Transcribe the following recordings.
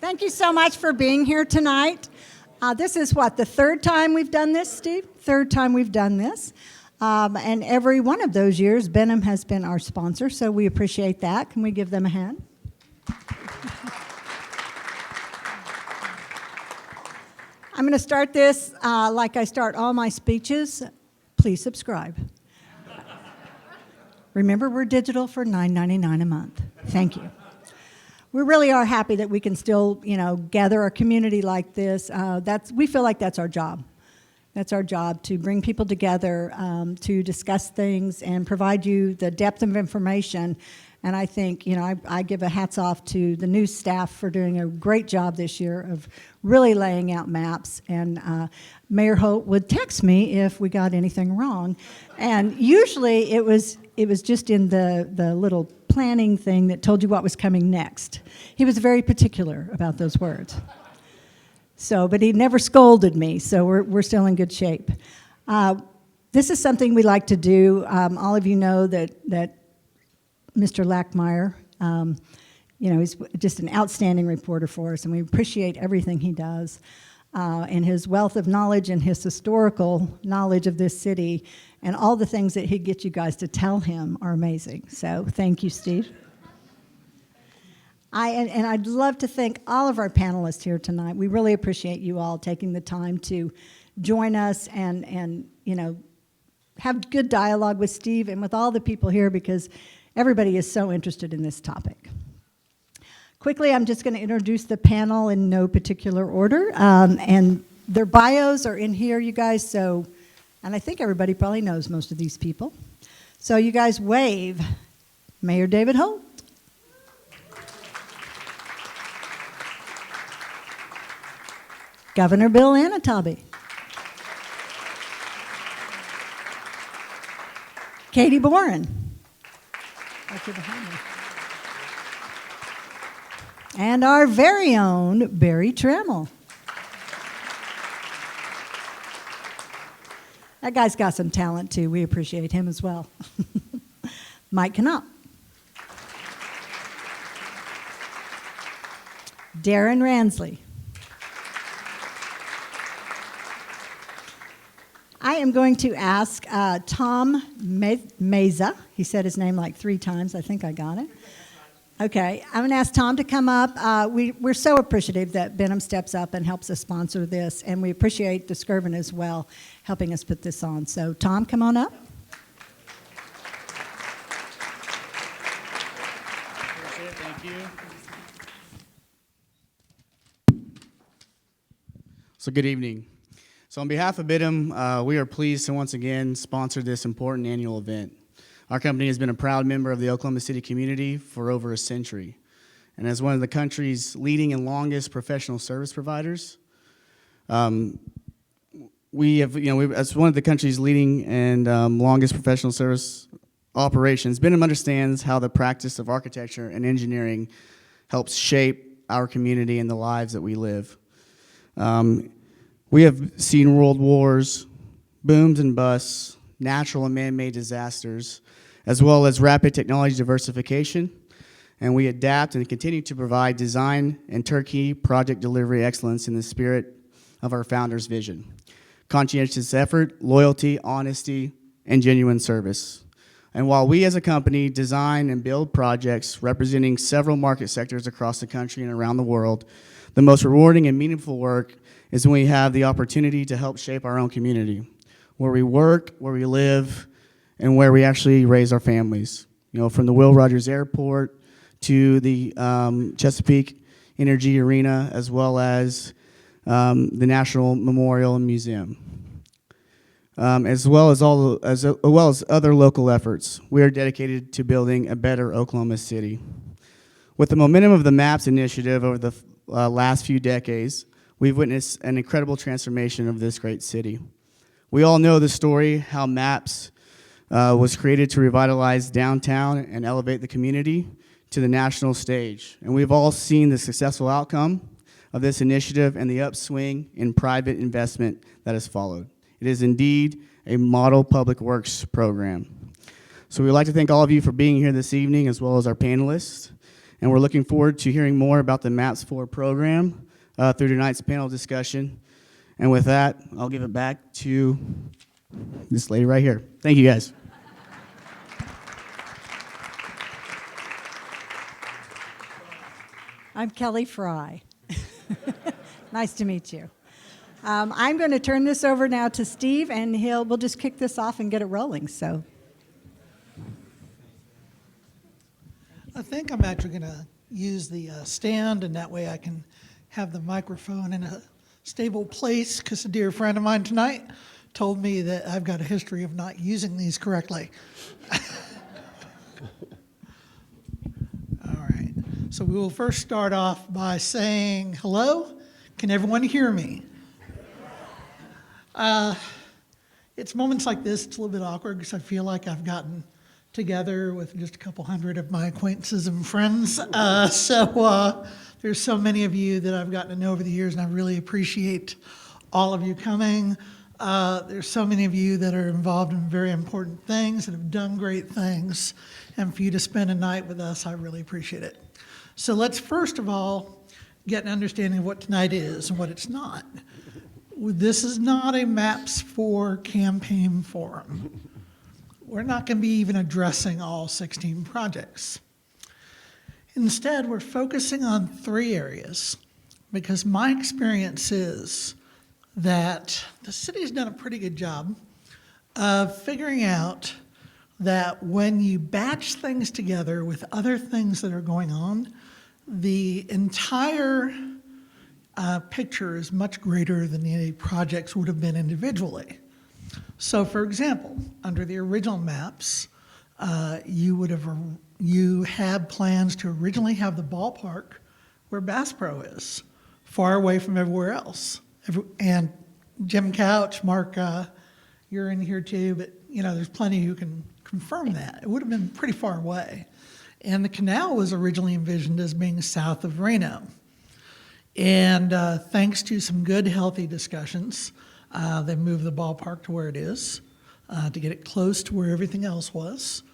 Thank you so much for being here tonight. This is what, the third time we've done this, Steve? Third time we've done this. And every one of those years, Benham has been our sponsor, so we appreciate that. Can we give them a hand? I'm going to start this like I start all my speeches. Please subscribe. Remember, we're digital for $9.99 a month. Thank you. We really are happy that we can still, gather a community like this. We feel like that's our job. That's our job, to bring people together, to discuss things and provide you the depth of information. And I think, I give a hats off to the news staff for doing a great job this year of really laying out maps. And Mayor Holt would text me if we got anything wrong. And usually it was just in the little planning thing that told you what was coming next. He was very particular about those words. But he never scolded me, so we're still in good shape. This is something we like to do. All of you know that Mr. Lackmeyer, he's just an outstanding reporter for us, and we appreciate everything he does. And his wealth of knowledge and his historical knowledge of this city and all the things that he gets you guys to tell him are amazing. So thank you, Steve. I'd love to thank all of our panelists here tonight. We really appreciate you all taking the time to join us and have good dialogue with Steve and with all the people here, because everybody is so interested in this topic. Quickly, I'm just going to introduce the panel in no particular order, and their bios are in here, you guys, and I think everybody probably knows most of these people. So you guys wave. Mayor David Holt. Governor Bill Anatoby. Katie Boren. Right here behind me. And our very own Barry Trammell. That guy's got some talent too. We appreciate him as well. Mike Knopp. Darren Ransley. I am going to ask Tom Meza. He said his name like 3 times. I think I got it. Okay, I'm going to ask Tom to come up. We're so appreciative that Benham steps up and helps us sponsor this, and we appreciate the Skirvin as well helping us put this on. So, Tom, come on up. Appreciate it. Thank you. So, good evening. So, on behalf of Benham, we are pleased to once again sponsor this important annual event. Our company has been a proud member of the Oklahoma City community for over a century. And as one of the country's leading and longest professional service providers, as one of the country's leading and longest professional service operations, Benham understands how the practice of architecture and engineering helps shape our community and the lives that we live. We have seen world wars, booms and busts, natural and man-made disasters, as well as rapid technology diversification, and we adapt and continue to provide design and turnkey project delivery excellence in the spirit of our founder's vision. Conscientious effort, loyalty, honesty, and genuine service. And while we as a company design and build projects representing several market sectors across the country and around the world, the most rewarding and meaningful work is when we have the opportunity to help shape our own community, where we work, where we live, and where we actually raise our families. From the Will Rogers Airport to the Chesapeake Energy Arena, as well as the National Memorial and Museum, as well as other local efforts. We are dedicated to building a better Oklahoma City. With the momentum of the MAPS initiative over the last few decades, we've witnessed an incredible transformation of this great city. We all know the story, how MAPS was created to revitalize downtown and elevate the community to the national stage. And we've all seen the successful outcome of this initiative and the upswing in private investment that has followed. It is indeed a model public works program. So we'd like to thank all of you for being here this evening, as well as our panelists. And we're looking forward to hearing more about the MAPS 4 program through tonight's panel discussion. And with that, I'll give it back to this lady right here. Thank you, guys. I'm Kelly Fry. Nice to meet you. I'm going to turn this over now to Steve, and we'll just kick this off and get it rolling. So, I think I'm actually going to use the stand, and that way I can have the microphone in a stable place, because a dear friend of mine tonight told me that I've got a history of not using these correctly. All right. So we will first start off by saying hello. Can everyone hear me? It's moments like this, it's a little bit awkward because I feel like I've gotten together with just a couple hundred of my acquaintances and friends. There's so many of you that I've gotten to know over the years, and I really appreciate all of you coming. There's so many of you that are involved in very important things and have done great things. And for you to spend a night with us, I really appreciate it. So let's first of all get an understanding of what tonight is and what it's not. This is not a MAPS 4 campaign forum. We're not going to be even addressing all 16 projects. Instead, we're focusing on 3 areas, because my experience is that the city's done a pretty good job of figuring out that when you batch things together with other things that are going on, the entire picture is much greater than the projects would have been individually. So, for example, under the original maps, you had plans to originally have the ballpark where Bass Pro is, far away from everywhere else. And Jim Couch, Mark, you're in here too, but there's plenty who can confirm that. It would have been pretty far away. And the canal was originally envisioned as being south of Reno. And thanks to some good, healthy discussions, they moved the ballpark to where it is to get it close to where everything else was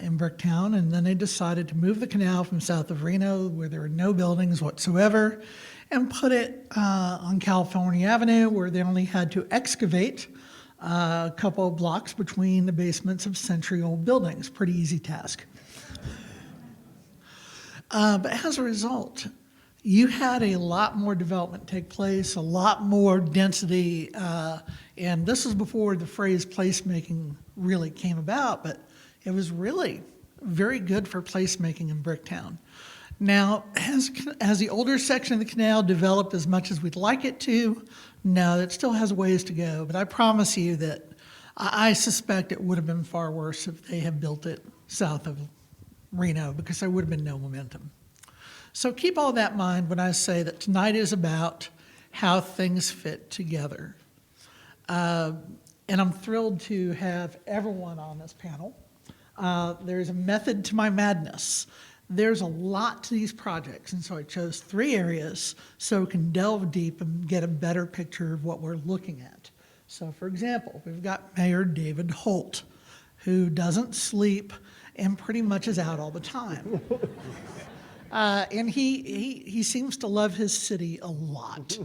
in Bricktown. And then they decided to move the canal from south of Reno, where there were no buildings whatsoever, and put it on California Avenue, where they only had to excavate a couple of blocks between the basements of century-old buildings. Pretty easy task. But as a result, you had a lot more development take place, a lot more density, and this is before the phrase placemaking really came about, but it was really very good for placemaking in Bricktown. Now, has the older section of the canal developed as much as we'd like it to? No, it still has a ways to go, but I promise you that I suspect it would have been far worse if they had built it south of Reno, because there would have been no momentum. So keep all that in mind when I say that tonight is about how things fit together. And I'm thrilled to have everyone on this panel. There's a method to my madness. There's a lot to these projects, and so I chose 3 areas so we can delve deep and get a better picture of what we're looking at. So, for example, we've got Mayor David Holt, who doesn't sleep and pretty much is out all the time. And he seems to love his city a lot.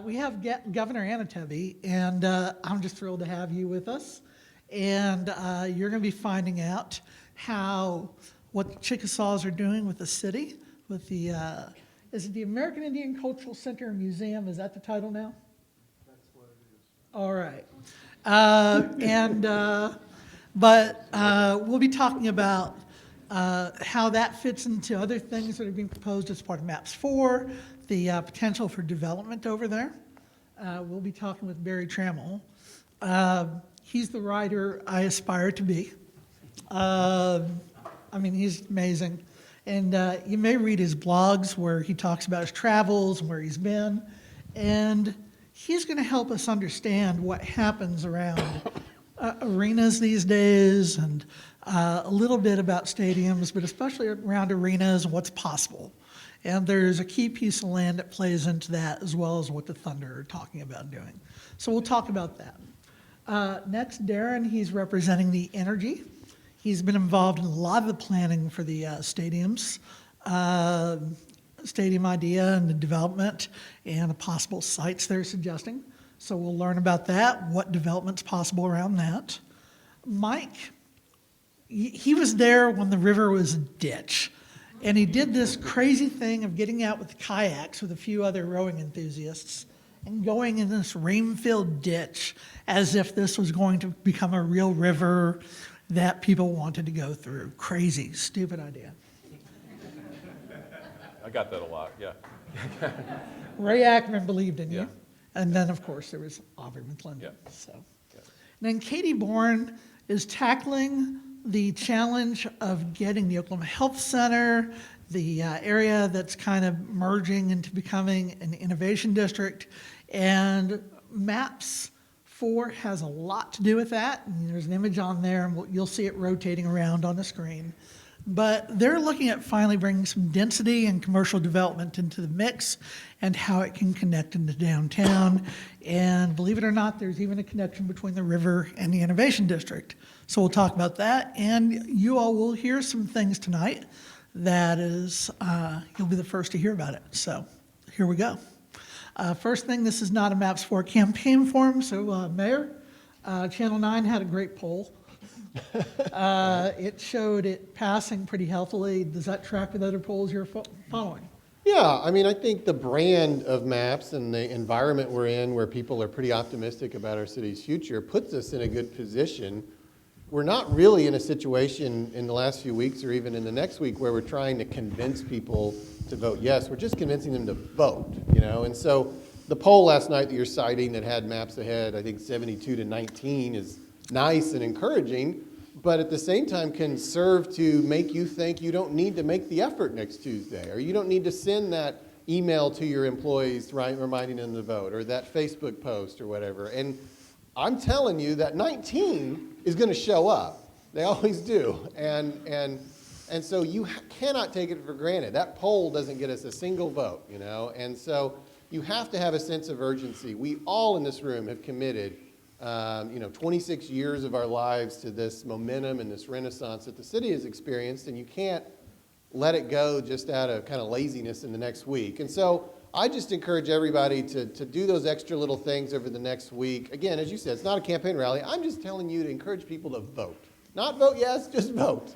We have Governor Anatobi, and I'm just thrilled to have you with us. And you're going to be finding out what the Chickasaws are doing with the city, with the, is it the American Indian Cultural Center and Museum? Is that the title now? That's what it is. All right. But we'll be talking about how that fits into other things that are being proposed as part of MAPS 4, the potential for development over there. We'll be talking with Barry Trammell. He's the writer I aspire to be. He's amazing. And you may read his blogs where he talks about his travels and where he's been. And he's going to help us understand what happens around arenas these days, and a little bit about stadiums, but especially around arenas and what's possible. And there's a key piece of land that plays into that, as well as what the Thunder are talking about doing. So we'll talk about that. Next, Darren, he's representing the energy. He's been involved in a lot of the planning for the stadiums, stadium idea and the development and the possible sites they're suggesting. So we'll learn about that, what development's possible around that. Mike, he was there when the river was a ditch. And he did this crazy thing of getting out with kayaks with a few other rowing enthusiasts and going in this rain-filled ditch as if this was going to become a real river that people wanted to go through. Crazy, stupid idea. I got that a lot, yeah. Ray Ackman believed in you. Yeah. And then, of course, there was Aubrey McClendon. Yeah. So. And then Katie Bourne is tackling the challenge of getting the Oklahoma Health Center, the area that's kind of merging into becoming an innovation district. And MAPS 4 has a lot to do with that. And there's an image on there, and you'll see it rotating around on the screen. But they're looking at finally bringing some density and commercial development into the mix and how it can connect into downtown. And believe it or not, there's even a connection between the river and the innovation district. So we'll talk about that. And you all will hear some things tonight that is, you'll be the first to hear about it. So here we go. First thing, this is not a MAPS 4 campaign form. So Mayor, Channel 9 had a great poll. It showed it passing pretty healthily. Does that track with other polls you're following? Yeah, I mean, I think the brand of MAPS and the environment we're in, where people are pretty optimistic about our city's future, puts us in a good position. We're not really in a situation in the last few weeks or even in the next week where we're trying to convince people to vote yes. We're just convincing them to vote, you know? And so the poll last night that you're citing that had MAPS ahead, I think 72 to 19, is nice and encouraging, but at the same time can serve to make you think you don't need to make the effort next Tuesday, or you don't need to send that email to your employees, right, reminding them to vote, or that Facebook post or whatever. And I'm telling you that 19 is going to show up. They always do. And so you cannot take it for granted. That poll doesn't get us a single vote, you know, and so you have to have a sense of urgency. We all in this room have committed 26 years of our lives to this momentum and this renaissance that the city has experienced, and you can't let it go just out of kind of laziness in the next week. And so I just encourage everybody to do those extra little things over the next week. Again, as you said, it's not a campaign rally. I'm just telling you to encourage people to vote. Not vote yes, just vote.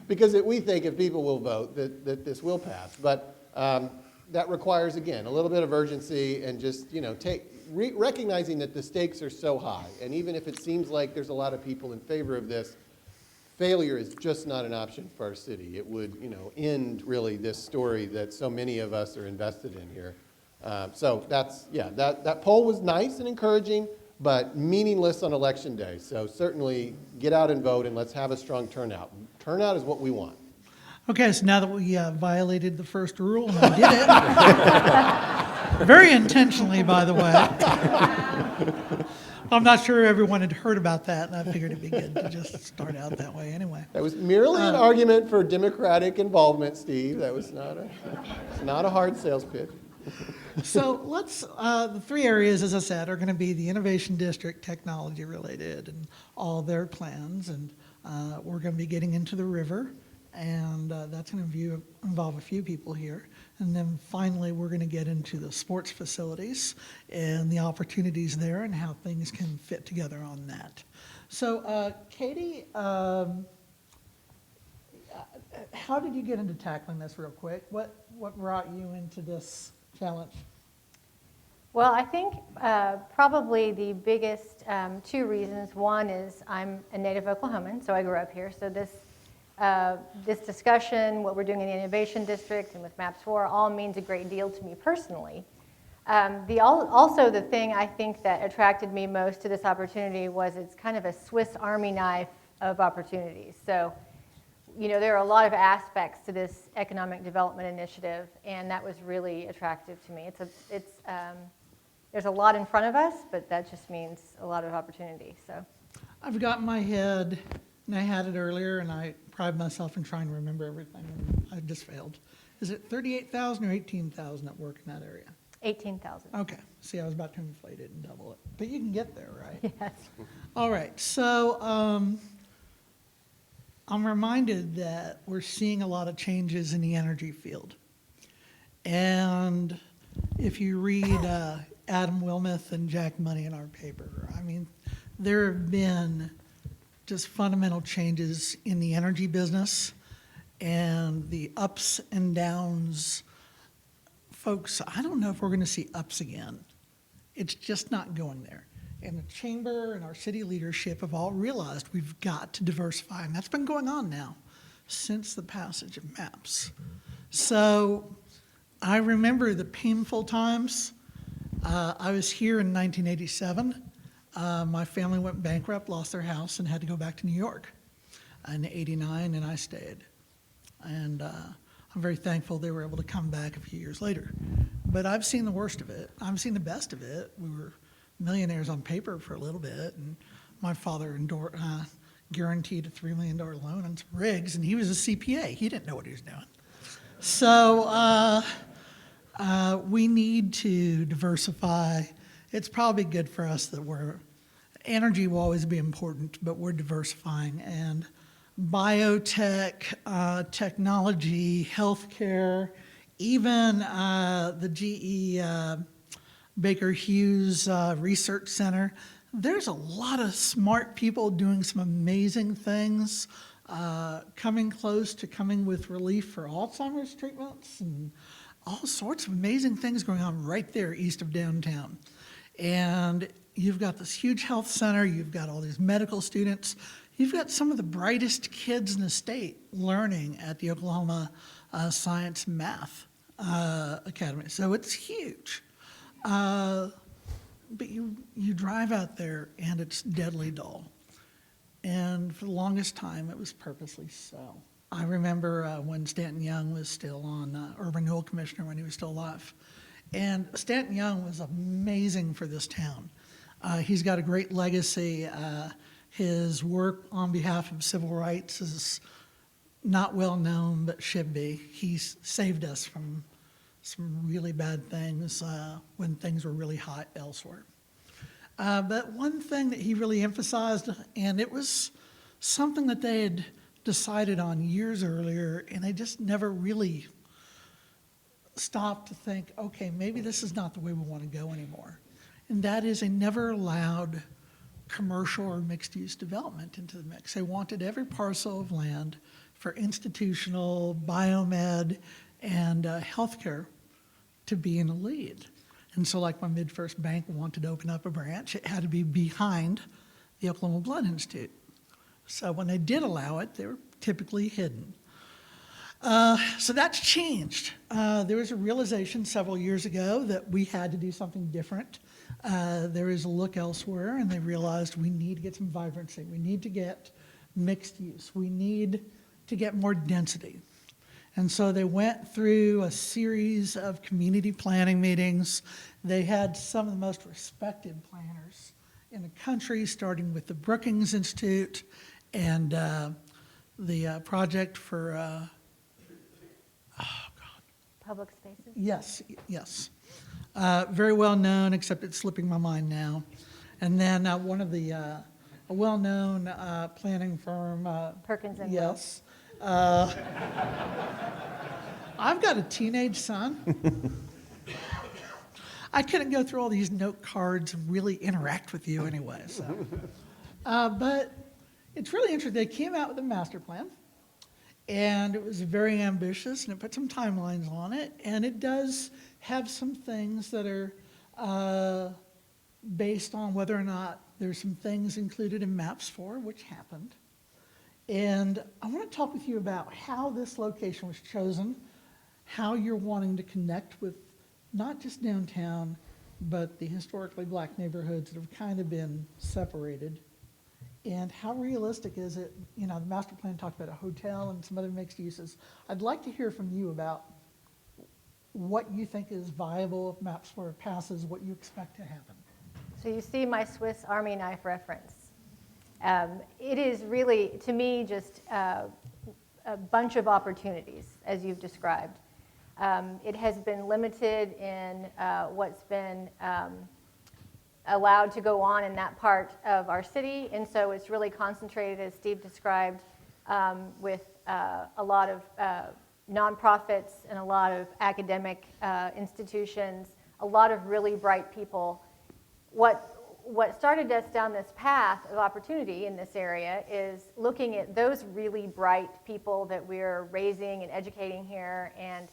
Because we think if people will vote, that this will pass. But that requires, again, a little bit of urgency and just, recognizing that the stakes are so high. And even if it seems like there's a lot of people in favor of this, failure is just not an option for our city. It would, end really this story that so many of us are invested in here. So that poll was nice and encouraging, but meaningless on Election Day. So certainly get out and vote, and let's have a strong turnout. Turnout is what we want. Okay, so now that we violated the first rule, and I did it, very intentionally, by the way. I'm not sure everyone had heard about that, and I figured it'd be good to just start out that way anyway. That was merely an argument for Democratic involvement, Steve. That was not a hard sales pitch. So let's, the three areas, as I said, are going to be the Innovation District, technology related, and all their plans. And we're going to be getting into the river, and that's going to involve a few people here. And then finally, we're going to get into the sports facilities and the opportunities there and how things can fit together on that. So Katie, how did you get into tackling this real quick? What brought you into this challenge? Well, I think probably the biggest two reasons. One is I'm a native Oklahoman, so I grew up here. So this discussion, what we're doing in the Innovation District and with MAPS 4, all means a great deal to me personally. Also, the thing I think that attracted me most to this opportunity was it's kind of a Swiss Army knife of opportunities. So, there are a lot of aspects to this economic development initiative, and that was really attractive to me. There's a lot in front of us, but that just means a lot of opportunity. So, I've got in my head, and I had it earlier, and I pride myself in trying to remember everything, and I just failed. Is it 38,000 or 18,000 that work in that area? 18,000. Okay. See, I was about to inflate it and double it, but you can get there, right? Yes. All right. So I'm reminded that we're seeing a lot of changes in the energy field. And if you read Adam Wilmoth and Jack Money in our paper, I mean, there have been just fundamental changes in the energy business and the ups and downs. Folks, I don't know if we're going to see ups again. It's just not going there. And the chamber and our city leadership have all realized we've got to diversify, and that's been going on now since the passage of MAPS. So I remember the painful times. I was here in 1987. My family went bankrupt, lost their house, and had to go back to New York in '89, and I stayed. And I'm very thankful they were able to come back a few years later. But I've seen the worst of it. I've seen the best of it. We were millionaires on paper for a little bit, and my father guaranteed a $3 million loan on some rigs, and he was a CPA. He didn't know what he was doing. So we need to diversify. It's probably good for us that energy will always be important, but we're diversifying. And biotech, technology, healthcare, even the GE Baker Hughes Research Center. There's a lot of smart people doing some amazing things, coming close to coming with relief for Alzheimer's treatments and all sorts of amazing things going on right there east of downtown. And you've got this huge health center, you've got all these medical students, you've got some of the brightest kids in the state learning at the Oklahoma Science and Math Academy. So it's huge. But you drive out there and it's deadly dull. And for the longest time, it was purposely so. I remember when Stanton Young was still on Urban Renewal Commissioner when he was still alive. And Stanton Young was amazing for this town. He's got a great legacy. His work on behalf of civil rights is not well known, but should be. He's saved us from some really bad things when things were really hot elsewhere. But one thing that he really emphasized, and it was something that they had decided on years earlier, and they just never really stopped to think, okay, maybe this is not the way we want to go anymore. And that is they never allowed commercial or mixed-use development into the mix. They wanted every parcel of land for institutional, biomed, and healthcare to be in the lead. And so like when MidFirst Bank wanted to open up a branch, it had to be behind the Oklahoma Blood Institute. So when they did allow it, they were typically hidden. So that's changed. There was a realization several years ago that we had to do something different. There is a look elsewhere, and they realized we need to get some vibrancy. We need to get mixed use. We need to get more density. And so they went through a series of community planning meetings. They had some of the most respected planners in the country, starting with the Brookings Institute and the project for, Public spaces? Yes. Very well known, except it's slipping my mind now. And then one of the, a well-known planning firm. Perkins and Yes. I've got a teenage son. I couldn't go through all these note cards and really interact with you anyway. So. But it's really interesting. They came out with a master plan, and it was very ambitious, and it put some timelines on it, and it does have some things that are based on whether or not there's some things included in MAPS 4, which happened. And I want to talk with you about how this location was chosen, how you're wanting to connect with not just downtown, but the historically black neighborhoods that have kind of been separated. And how realistic is it? You know, the master plan talked about a hotel and some other mixed uses. I'd like to hear from you about what you think is viable if MAPS 4 passes, what you expect to happen. So you see my Swiss Army knife reference. It is really, to me, just a bunch of opportunities, as you've described. It has been limited in what's been allowed to go on in that part of our city, and so it's really concentrated, as Steve described, with a lot of nonprofits and a lot of academic institutions, a lot of really bright people. What started us down this path of opportunity in this area is looking at those really bright people that we're raising and educating here, and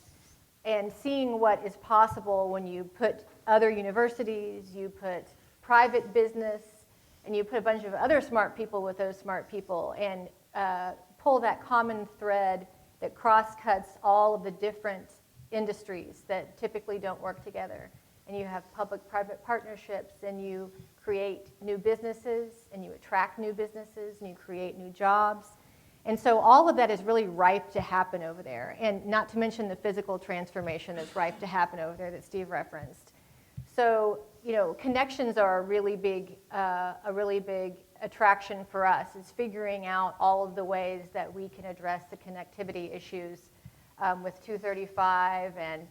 seeing what is possible when you put other universities, you put private business, and you put a bunch of other smart people with those smart people, and pull that common thread that cross-cuts all of the different industries that typically don't work together. And you have public-private partnerships, and you create new businesses, and you attract new businesses, and you create new jobs. And so all of that is really ripe to happen over there, and not to mention the physical transformation that's ripe to happen over there that Steve referenced. So, you know, connections are a really big attraction for us, is figuring out all of the ways that we can address the connectivity issues with 235 and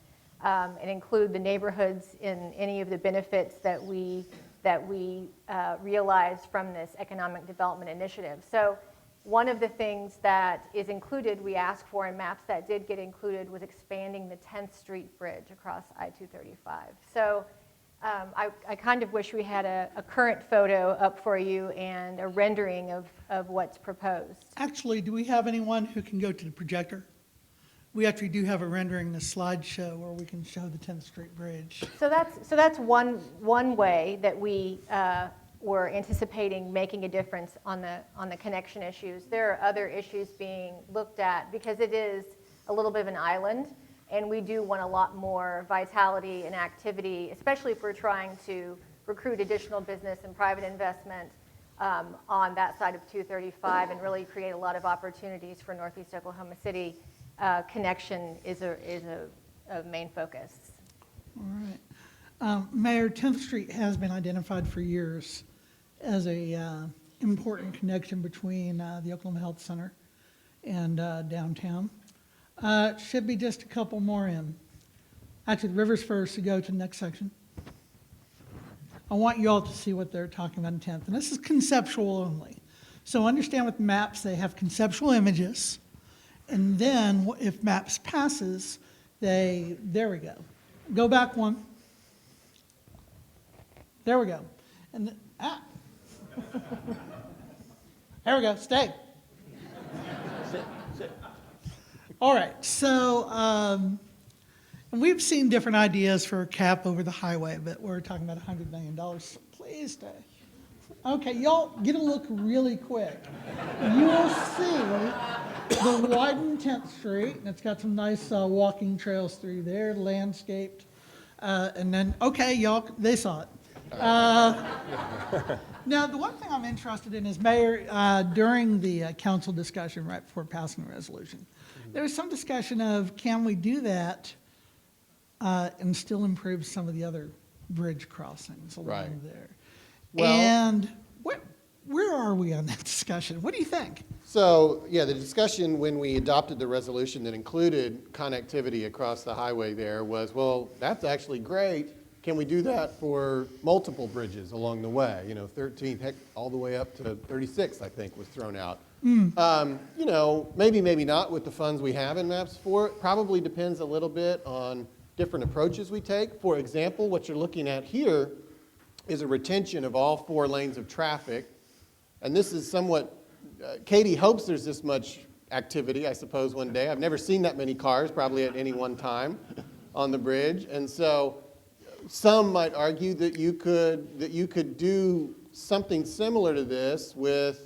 include the neighborhoods in any of the benefits that we realize from this economic development initiative. So one of the things that is included, we asked for in maps that did get included, was expanding the 10th Street Bridge across I-235. So I kind of wish we had a current photo up for you and a rendering of what's proposed. Actually, do we have anyone who can go to the projector? We actually do have a rendering, the slideshow, where we can show the 10th Street Bridge. So that's one way that we were anticipating making a difference on the connection issues. There are other issues being looked at because it is a little bit of an island, and we do want a lot more vitality and activity, especially if we're trying to recruit additional business and private investment on that side of 235 and really create a lot of opportunities for Northeast Oklahoma City. Connection is a main focus. All right. Mayor, 10th Street has been identified for years as a important connection between the Oklahoma Health Center and downtown. Should be just a couple more in. Actually, the river's first to go to the next section. I want you all to see what they're talking about in 10th, and this is conceptual only. So understand with maps, they have conceptual images, and then if maps passes, there we go. Go back one. There we go. And there we go, stay. Sit. All right, so and we've seen different ideas for a cap over the highway, but we're talking about $100 million, so please stay. Okay, y'all get a look really quick. You will see the widened 10th Street, and it's got some nice walking trails through there, landscaped. And then, okay, y'all, they saw it. Now, the one thing I'm interested in is, Mayor, during the council discussion right before passing the resolution, there was some discussion of can we do that and still improve some of the other bridge crossings along there. Well, and where are we on that discussion? What do you think? So, yeah, the discussion when we adopted the resolution that included connectivity across the highway there was, well, that's actually great. Can we do that for multiple bridges along the way? You know, 13th, heck, all the way up to 36th, I think, was thrown out. You know, maybe not with the funds we have in MAPS 4. It probably depends a little bit on different approaches we take. For example, what you're looking at here is a retention of all 4 lanes of traffic. And this is somewhat, Katie hopes there's this much activity, I suppose, one day. I've never seen that many cars, probably at any one time, on the bridge. And so some might argue that you could do something similar to this with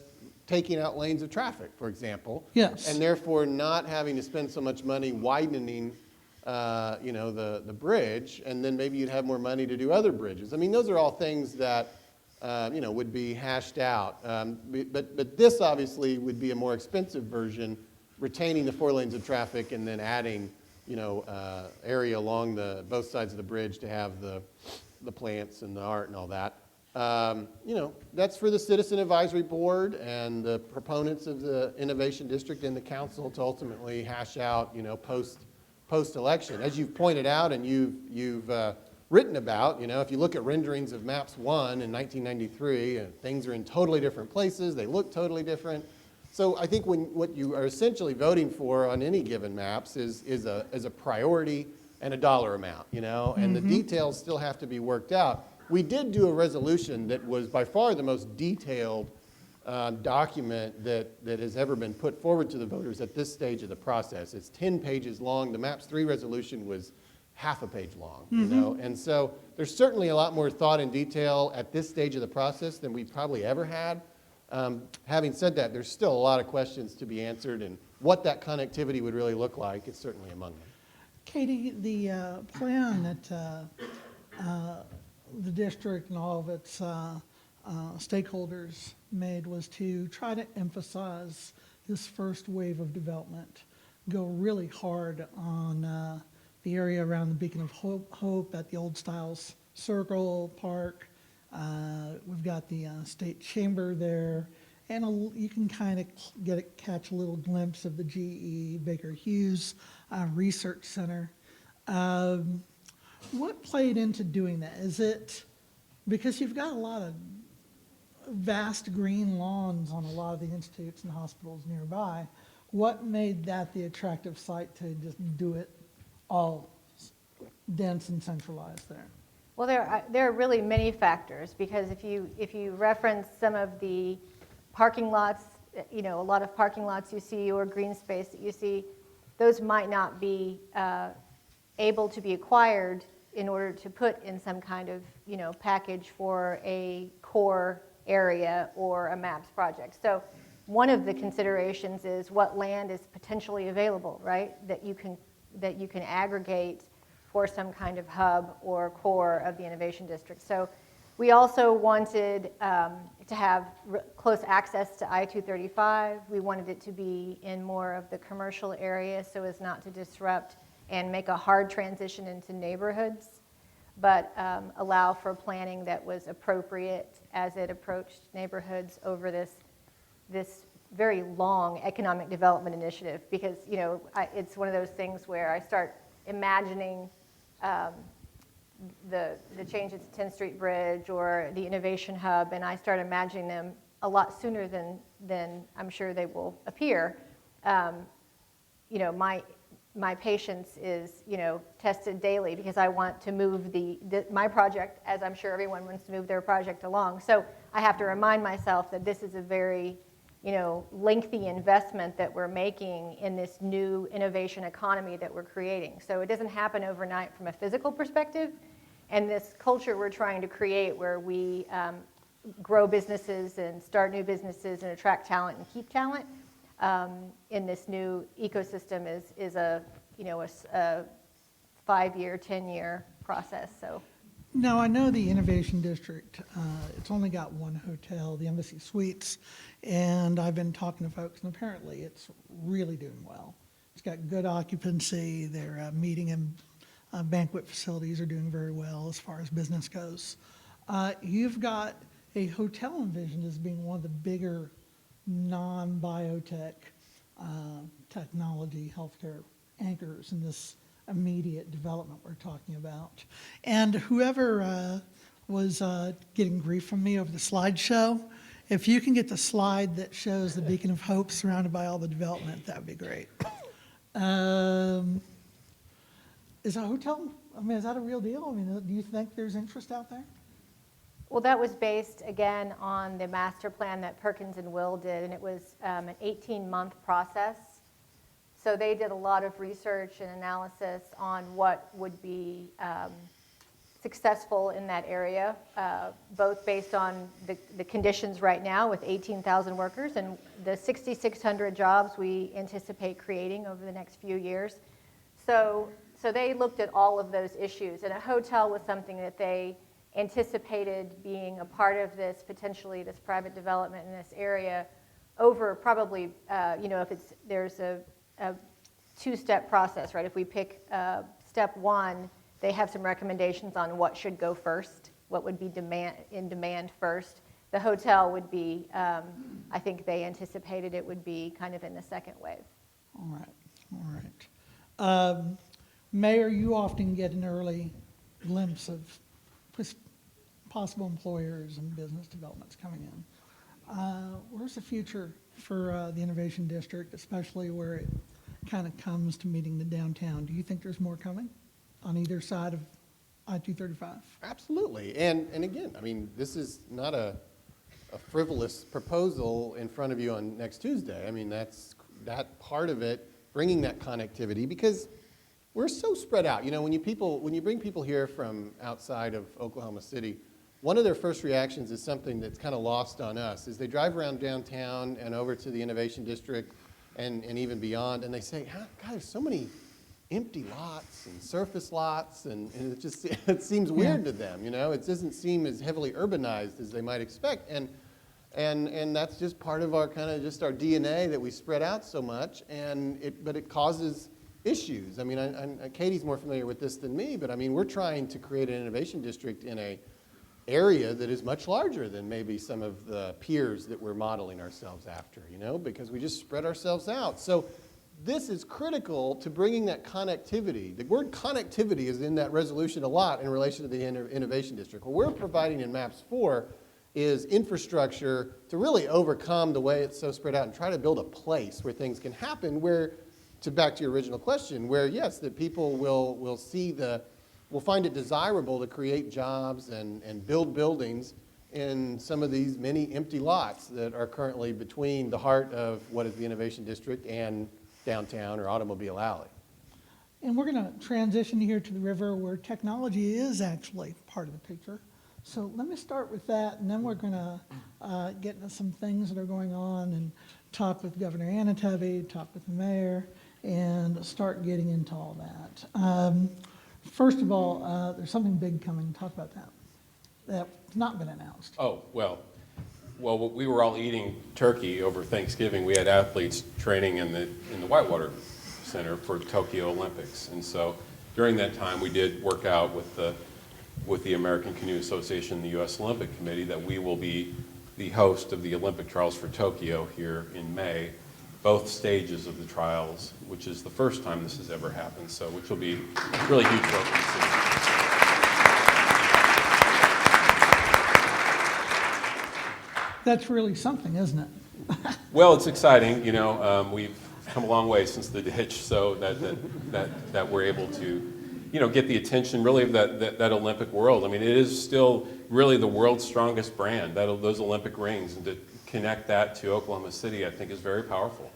taking out lanes of traffic, for example. Yes. And therefore not having to spend so much money widening you know, the bridge, and then maybe you'd have more money to do other bridges. I mean, those are all things that, you know, would be hashed out. But this obviously would be a more expensive version, retaining the 4 lanes of traffic and then adding, you know, area along both sides of the bridge to have the plants and the art and all that. You know, that's for the Citizen Advisory Board and the proponents of the Innovation District and the council to ultimately hash out, you know, post-election. As you've pointed out and you've written about, you know, if you look at renderings of Maps 1 in 1993, things are in totally different places, they look totally different. So I think what you are essentially voting for on any given maps is a priority and a dollar amount, you know, and the details still have to be worked out. We did do a resolution that was by far the most detailed document that has ever been put forward to the voters at this stage of the process. It's 10 pages long. The MAPS 3 resolution was half a page long, you know, and so there's certainly a lot more thought and detail at this stage of the process than we probably ever had. Having said that, there's still a lot of questions to be answered, and what that connectivity would really look like is certainly among them. Katie, the plan that the district and all of its stakeholders made was to try to emphasize this first wave of development, go really hard on the area around the Beacon of Hope at the Old Styles Circle Park. We've got the State Chamber there, and you can kind of catch a little glimpse of the GE Baker Hughes Research Center. What played into doing that? Is it because you've got a lot of vast green lawns on a lot of the institutes and hospitals nearby? What made that the attractive site to just do it all dense and centralized there? Well, there are really many factors, because if you reference some of the parking lots, you know, a lot of parking lots you see or green space that you see, those might not be able to be acquired in order to put in some kind of, you know, package for a core area or a MAPS project. So one of the considerations is what land is potentially available, right, that you can aggregate for some kind of hub or core of the innovation district. So we also wanted to have close access to I-235. We wanted it to be in more of the commercial area so as not to disrupt and make a hard transition into neighborhoods, but allow for planning that was appropriate as it approached neighborhoods over this very long economic development initiative. Because, you know, it's one of those things where I start imagining the changes to 10th Street Bridge or the Innovation Hub, and I start imagining them a lot sooner than I'm sure they will appear. You know, my patience is, you know, tested daily because I want to move my project, as I'm sure everyone wants to move their project along. So I have to remind myself that this is a very, you know, lengthy investment that we're making in this new innovation economy that we're creating. So it doesn't happen overnight from a physical perspective. And this culture we're trying to create where we grow businesses and start new businesses and attract talent and keep talent in this new ecosystem is a, you know, a 5-year, 10-year process. So. Now, I know the Innovation District, it's only got one hotel, the Embassy Suites, and I've been talking to folks, and apparently it's really doing well. It's got good occupancy, their meeting and banquet facilities are doing very well as far as business goes. You've got a hotel envisioned as being one of the bigger non-biotech technology healthcare anchors in this immediate development we're talking about. And whoever was getting grief from me over the slideshow, if you can get the slide that shows the Beacon of Hope surrounded by all the development, that would be great. Is a hotel, I mean, is that a real deal? I mean, do you think there's interest out there? Well, that was based, again, on the master plan that Perkins and Will did, and it was an 18-month process. So they did a lot of research and analysis on what would be successful in that area, both based on the conditions right now with 18,000 workers and the 6,600 jobs we anticipate creating over the next few years. So they looked at all of those issues, and a hotel was something that they anticipated being a part of this, potentially this private development in this area over probably, you know, if there's a two-step process, right? If we pick step one, they have some recommendations on what should go first, what would be in demand first. The hotel would be, I think they anticipated it would be kind of in the second wave. All right. Mayor, you often get an early glimpse of possible employers and business developments coming in. Where's the future for the Innovation District, especially where it kind of comes to meeting the downtown. Do you think there's more coming on either side of I-235? Absolutely. And again, I mean, this is not a frivolous proposal in front of you on next Tuesday. I mean, that's that part of it, bringing that connectivity, because we're so spread out. You know, when you bring people here from outside of Oklahoma City, one of their first reactions is something that's kind of lost on us, is they drive around downtown and over to the Innovation District and even beyond, and they say, God, there's so many empty lots and surface lots, and it just it seems weird to them, you know? It doesn't seem as heavily urbanized as they might expect, and that's just part of our kind of just our DNA, that we spread out so much, but it causes issues. I mean, Katie's more familiar with this than me, but I mean, we're trying to create an innovation district in a area that is much larger than maybe some of the peers that we're modeling ourselves after, you know, because we just spread ourselves out. So this is critical to bringing that connectivity. The word connectivity is in that resolution a lot in relation to the innovation district. What we're providing in MAPS 4 is infrastructure to really overcome the way it's so spread out and try to build a place where things can happen, where, back to your original question, where yes, that people will find it desirable to create jobs and build buildings in some of these many empty lots that are currently between the heart of what is the Innovation District and downtown or Automobile Alley. And we're going to transition here to the river, where technology is actually part of the picture. So let me start with that, and then we're going to get into some things that are going on and talk with Governor Anatevy, talk with the mayor, and start getting into all that. First of all, there's something big coming. Talk about that. That's not been announced. Oh, well, we were all eating turkey over Thanksgiving. We had athletes training in the Whitewater Center for Tokyo Olympics, and so during that time we did work out with the American Canoe Association and the U.S. Olympic Committee that we will be the host of the Olympic trials for Tokyo here in May, both stages of the trials, which is the first time this has ever happened, so which will be really huge for Oklahoma City. That's really something, isn't it? Well, it's exciting. You know, we've come a long way since the ditch, so that we're able to, you know, get the attention really of that Olympic world. I mean, it is still really the world's strongest brand, those Olympic rings, and to connect that to Oklahoma City, I think, is very powerful.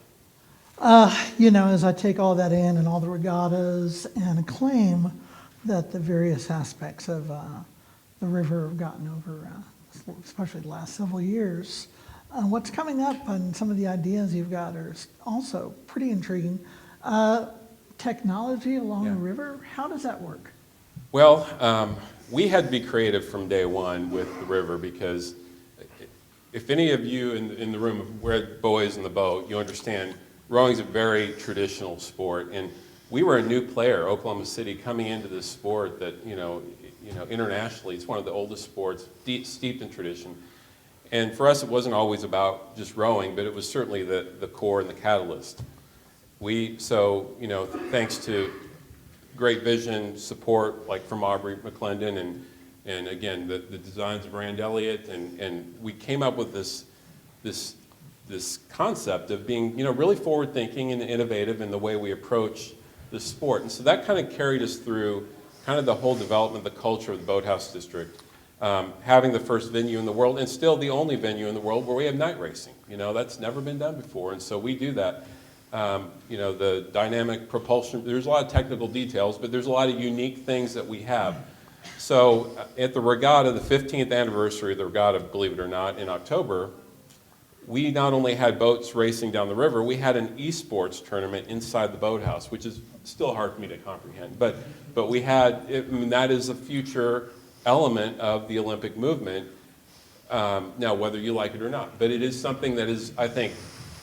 You know, as I take all that in and all the regattas and acclaim that the various aspects of the river have gotten over, especially the last several years, what's coming up and some of the ideas you've got are also pretty intriguing. Technology along the river, how does that work? Well, we had to be creative from day one with the river, because if any of you in the room have read Boys in the Boat, you understand rowing is a very traditional sport, and we were a new player, Oklahoma City, coming into this sport that, you know, internationally, it's one of the oldest sports, steeped in tradition. And for us, it wasn't always about just rowing, but it was certainly the core and the catalyst. So, you know, thanks to great vision, support, like from Aubrey McClendon, and again, the designs of Rand Elliott, and we came up with this concept of being, you know, really forward-thinking and innovative in the way we approach the sport. And so that kind of carried us through kind of the whole development, the culture of the Boathouse District, having the first venue in the world, and still the only venue in the world where we have night racing. You know, that's never been done before, and so we do that. You know, the dynamic propulsion, there's a lot of technical details, but there's a lot of unique things that we have. So at the regatta, the 15th anniversary of the regatta, believe it or not, in October, we not only had boats racing down the river, we had an esports tournament inside the boathouse, which is still hard for me to comprehend. But we had, I mean, that is a future element of the Olympic movement, now whether you like it or not. But it is something that is, I think,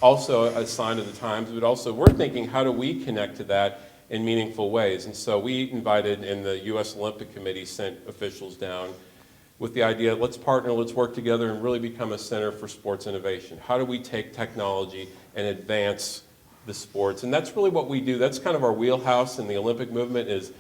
also a sign of the times, but also we're thinking, how do we connect to that in meaningful ways? And so we invited, and the U.S. Olympic Committee sent officials down with the idea, let's partner, let's work together and really become a center for sports innovation. How do we take technology and advance the sports? And that's really what we do. That's kind of our wheelhouse in the Olympic movement is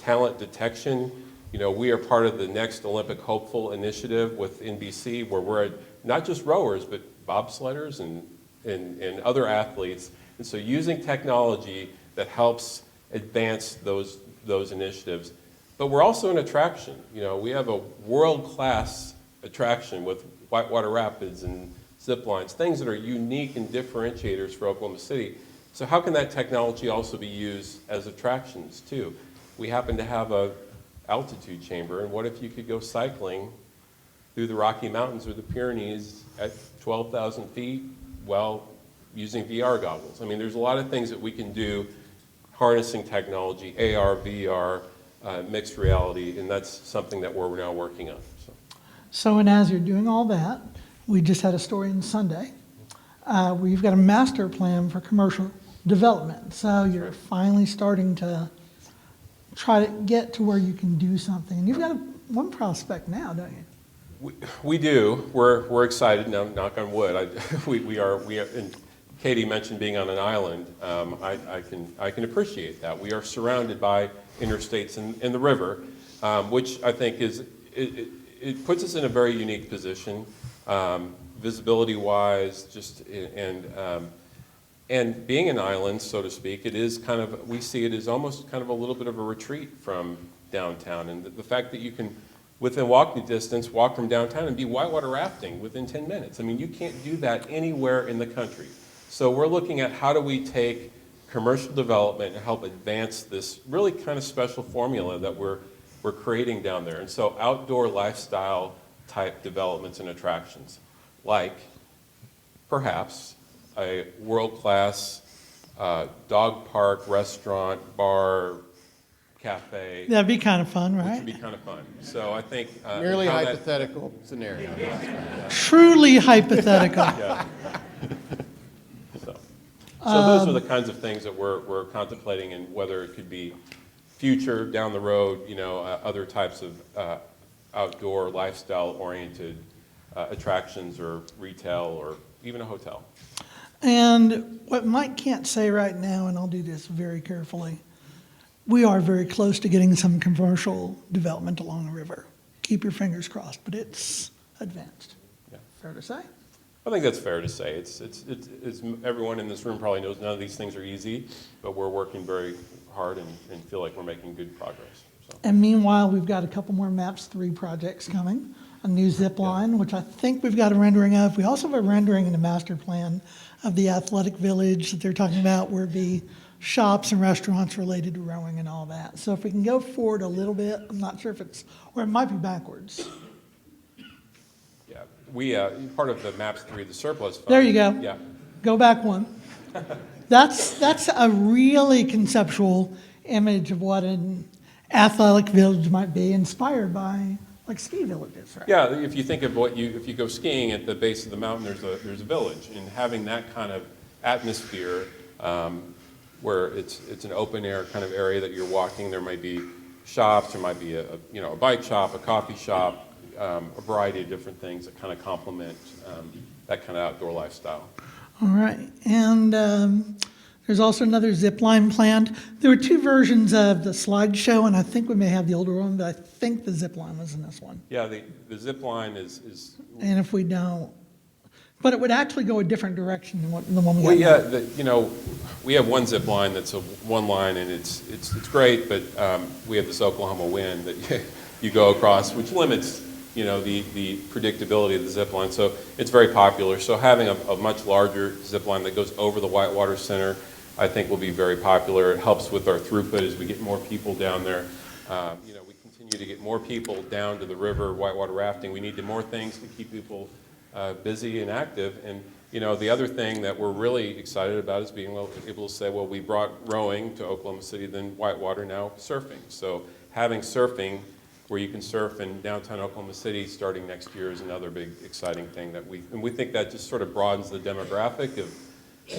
talent detection. You know, we are part of the Next Olympic Hopeful initiative with NBC, where we're not just rowers, but bobsledders and and other athletes. And so using technology that helps advance those initiatives. But we're also an attraction. You know, we have a world-class attraction with Whitewater Rapids and zip lines, things that are unique and differentiators for Oklahoma City. So how can that technology also be used as attractions too? We happen to have a altitude chamber, and what if you could go cycling through the Rocky Mountains or the Pyrenees at 12,000 feet while using VR goggles? I mean, there's a lot of things that we can do harnessing technology, AR, VR, mixed reality, and that's something that we're now working on. So, and as you're doing all that, we just had a story on Sunday where you've got a master plan for commercial development. So you're finally starting to try to get to where you can do something. And you've got one prospect now, don't you? We do. We're excited. Now, knock on wood. We are. And Katie mentioned being on an island. I can appreciate that. We are surrounded by interstates and the river, which I think is it puts us in a very unique position, visibility-wise. And being an island, so to speak, it is kind of, we see it as almost kind of a little bit of a retreat from downtown. And the fact that you can, within walking distance, walk from downtown and be whitewater rafting within 10 minutes. I mean, you can't do that anywhere in the country. So we're looking at how do we take commercial development and help advance this really kind of special formula that we're creating down there. And so outdoor lifestyle type developments and attractions, like perhaps a world-class dog park, restaurant, bar, cafe. That'd be kind of fun, Which right? would be kind of fun. So I think Merely how that- hypothetical scenario. Truly hypothetical. Yeah. So those are the kinds of things that we're contemplating, and whether it could be future down the road, you know, other types of outdoor lifestyle-oriented attractions or retail or even a hotel. And what Mike can't say right now, and I'll do this very carefully, we are very close to getting some commercial development along the river. Keep your fingers crossed, but it's advanced. Yeah. Fair to say? I think that's fair to say. It's everyone in this room probably knows none of these things are easy, but we're working very hard and feel like we're making good progress. So. And meanwhile, we've got a couple more MAPS 3 projects coming. A new zip line, which I think we've got a rendering of. We also have a rendering in the master plan of the athletic village that they're talking about, where the shops and restaurants related to rowing and all that. So if we can go forward a little bit, I'm not sure if it's, or it might be backwards. Yeah, we part of the MAPS 3, the surplus fund. There you go. Yeah. Go back one. That's a really conceptual image of what an athletic village might be, inspired by like ski villages, right? Yeah, if you think of if you go skiing at the base of the mountain, there's a village, and having that kind of atmosphere where it's an open air kind of area that you're walking. There might be shops, there might be a bike shop, a coffee shop, a variety of different things that kind of complement that kind of outdoor lifestyle. All right, and there's also another zip line planned. There were two versions of the slideshow, and I think we may have the older one, but I think the zip line was in this one. Yeah, the zip line is And if we don't, but it would actually go a different direction than the one we got. well, yeah, we have one zip line that's a one line, and it's great, but we have this Oklahoma wind that you go across, which limits the predictability of the zip line. So it's very popular. So having a much larger zip line that goes over the Whitewater Center, I think will be very popular. It helps with our throughput as we get more people down there. We continue to get more people down to the river, whitewater rafting. We need more things to keep people busy and active. And the other thing that we're really excited about is being able to say, well, we brought rowing to Oklahoma City, then whitewater, now surfing. So having surfing where you can surf in downtown Oklahoma City starting next year is another big exciting thing that we think that just sort of broadens the demographic of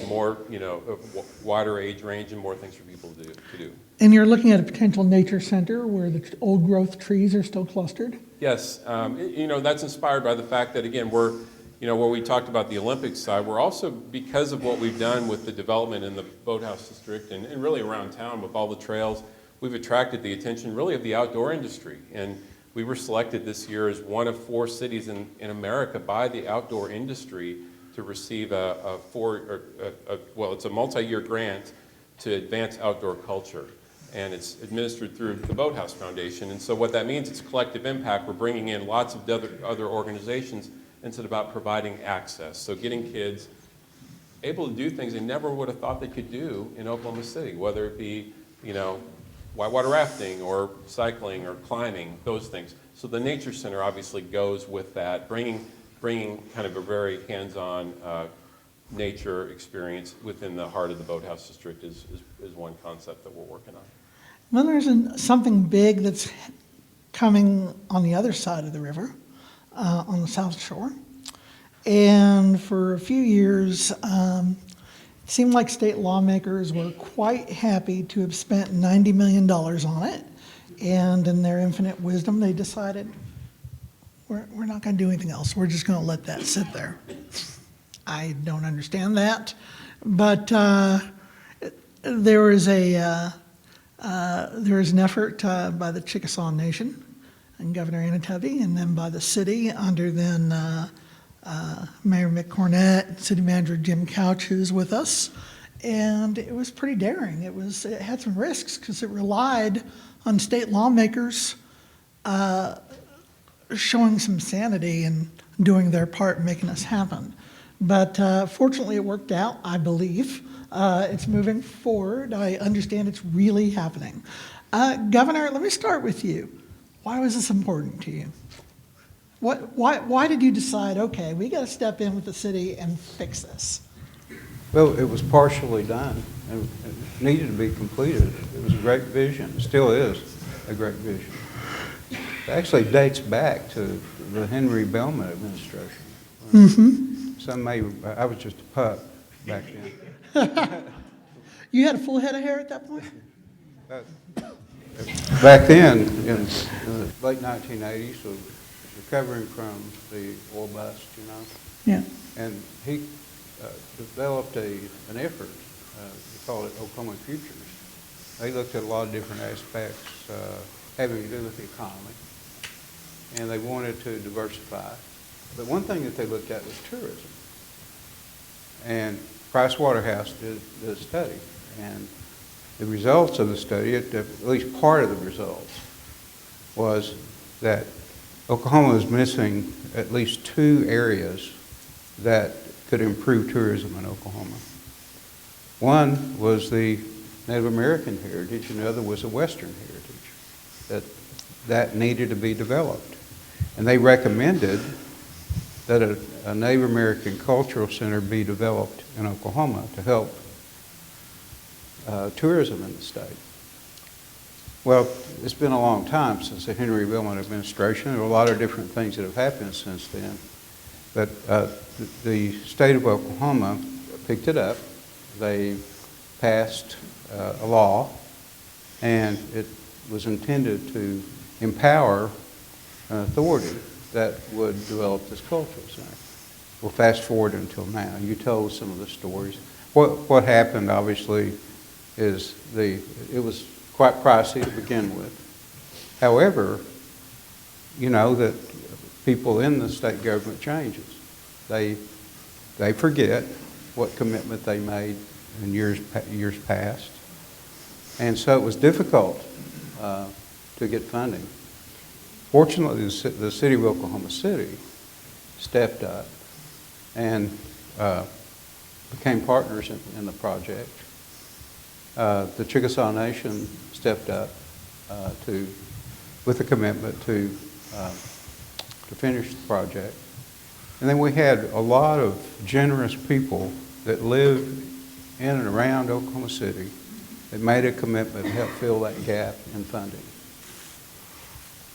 more, a wider age range and more things for people to do. And you're looking at a potential nature center where the old growth trees are still clustered? Yes, that's inspired by the fact that, again, we're, where we talked about the Olympic side, we're also, because of what we've done with the development in the Boathouse District and really around town with all the trails, we've attracted the attention really of the outdoor industry. And we were selected this year as one of 4 cities in America by the outdoor industry to receive it's a multi-year grant to advance outdoor culture. And it's administered through the Boathouse Foundation. And so what that means, it's collective impact. We're bringing in lots of other organizations, and it's about providing access. So getting kids able to do things they never would have thought they could do in Oklahoma City, whether it be, whitewater rafting or cycling or climbing, those things. So the Nature Center obviously goes with that, bringing kind of a very hands-on nature experience within the heart of the Boathouse District is one concept that we're working on. Well, there's something big that's coming on the other side of the river, on the South Shore. And for a few years, it seemed like state lawmakers were quite happy to have spent $90 million on it. And in their infinite wisdom, they decided, we're not going to do anything else. We're just going to let that sit there. I don't understand that. But there was an effort by the Chickasaw Nation and Governor Anatevy, and then by the city under then Mayor Mick Cornett, City Manager Jim Couch, who's with us, and it was pretty daring. It had some risks because it relied on state lawmakers showing some sanity and doing their part in making this happen. But fortunately, it worked out, I believe. It's moving forward. I understand it's really happening. Governor, let me start with you. Why was this important to you? Why did you decide, okay, we got to step in with the city and fix this? Well, it was partially done, and it needed to be completed. It was a great vision. It still is a great vision. It actually dates back to the Henry Bellman administration. I was just a pup back then. You had a full head of hair at that point? Back then, in the late 1980s, so recovering from the oil bust, Yeah. and he developed an effort, they called it Oklahoma Futures. They looked at a lot of different aspects having to do with the economy, and they wanted to diversify. But one thing that they looked at was tourism. And Price Waterhouse did a study, and the results of the study, at least part of the results, was that Oklahoma was missing at least 2 areas that could improve tourism in Oklahoma. One was the Native American heritage, and the other was the Western heritage that needed to be developed. And they recommended that a Native American cultural center be developed in Oklahoma to help tourism in the state. Well, it's been a long time since the Henry Bellman administration. There are a lot of different things that have happened since then. But the state of Oklahoma picked it up. They passed a law, and it was intended to empower an authority that would develop this cultural center. We'll fast forward until now. You told some of the stories. What happened, obviously, is it was quite pricey to begin with. However, you know that people in the state government changes. They forget what commitment they made in years past, and so it was difficult to get funding. Fortunately, the city of Oklahoma City stepped up and became partners in the project. The Chickasaw Nation stepped up with a commitment to finish the project. And then we had a lot of generous people that live in and around Oklahoma City that made a commitment to help fill that gap in funding.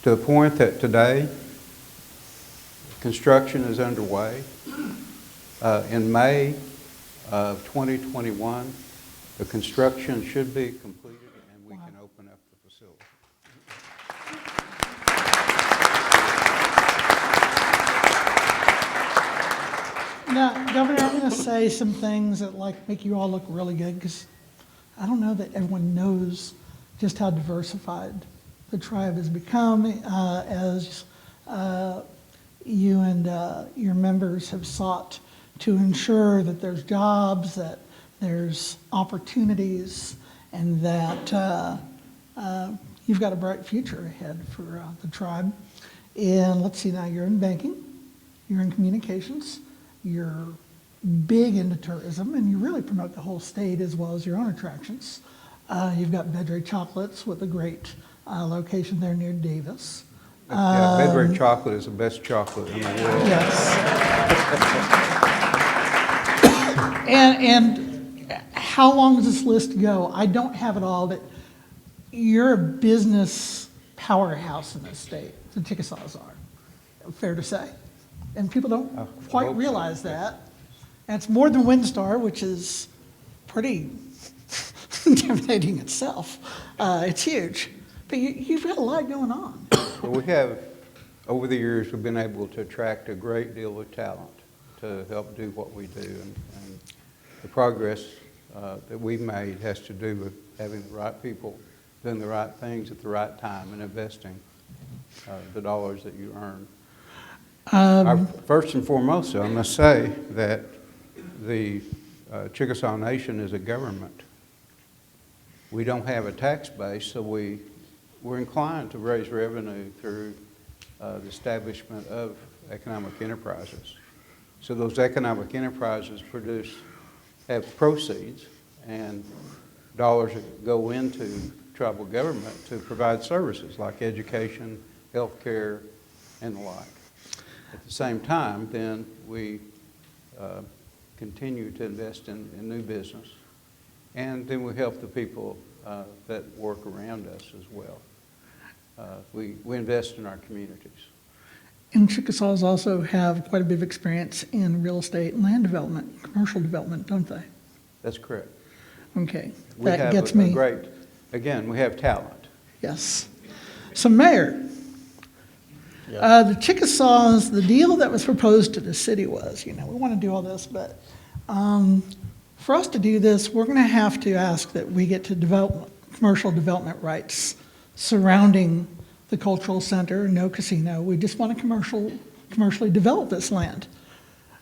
To the point that today, construction is underway. In May of 2021, the construction should be completed and we can open up the facility. Now, Governor, I'm going to say some things that make you all look really good, because I don't know that everyone knows just how diversified the tribe has become as you and your members have sought to ensure that there's jobs, that there's opportunities, and that you've got a bright future ahead for the tribe. And let's see, now you're in banking, you're in communications, you're big into tourism, and you really promote the whole state as well as your own attractions. You've got Bedray Chocolates with a great location there near Davis. Yeah, Bedray chocolate is the best chocolate in the world. Yes. and how long does this list go? I don't have it all, but you're a business powerhouse in this state. The Chickasaws are. Fair to say. And people don't quite realize that. And it's more than WinStar, which is pretty intimidating itself. It's huge. But you've got a lot going on. Well, we have, over the years, we've been able to attract a great deal of talent to help do what we do. And the progress that we've made has to do with having the right people doing the right things at the right time and investing the dollars that you earn. First and foremost, I must say that the Chickasaw Nation is a government. We don't have a tax base, so we're inclined to raise revenue through the establishment of economic enterprises. So those economic enterprises have proceeds and dollars that go into tribal government to provide services like education, health care, and the like. At the same time, then we continue to invest in new business, and then we help the people that work around us as well. We invest in our communities. And Chickasaws also have quite a bit of experience in real estate and land development, commercial development, don't they? That's correct. Okay, We that have gets a me. great, again, we have talent. Yes. So, Mayor, the Chickasaws, the deal that was proposed to the city was, we want to do all this, but for us to do this, we're going to have to ask that we get to develop commercial development rights surrounding the cultural center, no casino. We just want to commercially develop this land.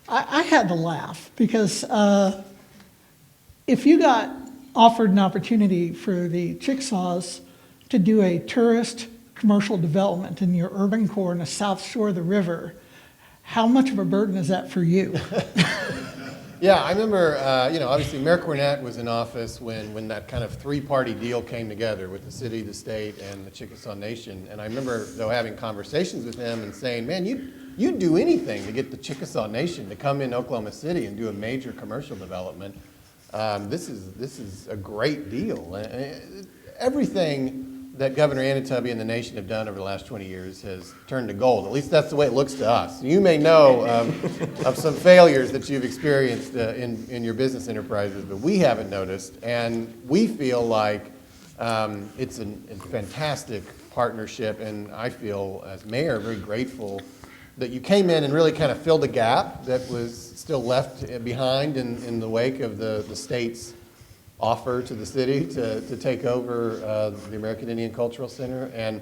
I had to laugh because if you got offered an opportunity for the Chickasaws to do a tourist commercial development in your urban core in the south shore of the river, how much of a burden is that for you? Yeah, I remember, obviously Mayor Cornett was in office when that kind of three-party deal came together with the city, the state, and the Chickasaw Nation. And I remember, though, having conversations with him and saying, man, you'd do anything to get the Chickasaw Nation to come in Oklahoma City and do a major commercial development. This is a great deal. Everything that Governor Anatubby and the nation have done over the last 20 years has turned to gold. At least that's the way it looks to us. You may know of some failures that you've experienced in your business enterprises, but we haven't noticed. And we feel like it's a fantastic partnership, and I feel, as mayor, very grateful that you came in and really kind of filled a gap that was still left behind in the wake of the state's offer to the city to take over the American Indian Cultural Center.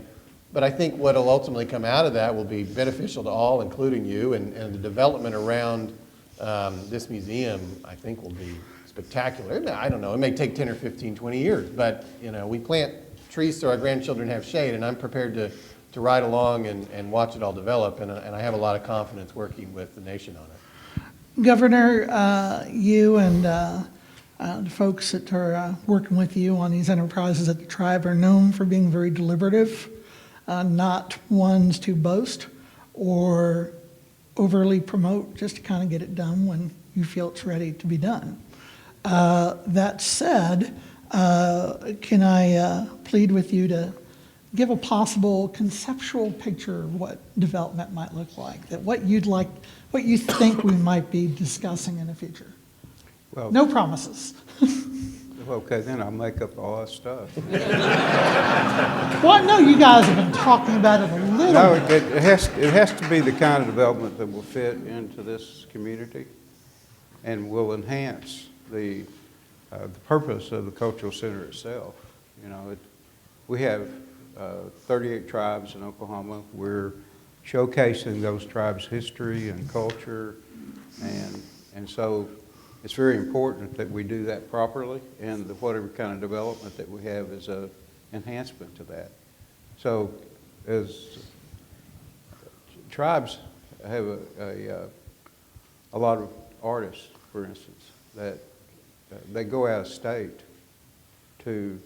But I think what will ultimately come out of that will be beneficial to all, including you, and the development around this museum, I think, will be spectacular. I don't know, it may take 10 or 15, 20 years, but we plant trees so our grandchildren have shade, and I'm prepared to ride along and watch it all develop, and I have a lot of confidence working with the nation on it. Governor, you and the folks that are working with you on these enterprises at the tribe are known for being very deliberative, not ones to boast or overly promote, just to kind of get it done when you feel it's ready to be done. That said, can I plead with you to give a possible conceptual picture of what development might look like, that what you think we might be discussing in the future? Well, No promises. okay, then I'll make up all that stuff. Well, I know you guys have been talking about it a little No, bit. it has to be the kind of development that will fit into this community and will enhance the purpose of the cultural center itself. We have 38 tribes in Oklahoma. We're showcasing those tribes' history and culture, and And so it's very important that we do that properly, and that whatever kind of development that we have is an enhancement to that. So as tribes have a lot of artists, for instance, that they go out of state to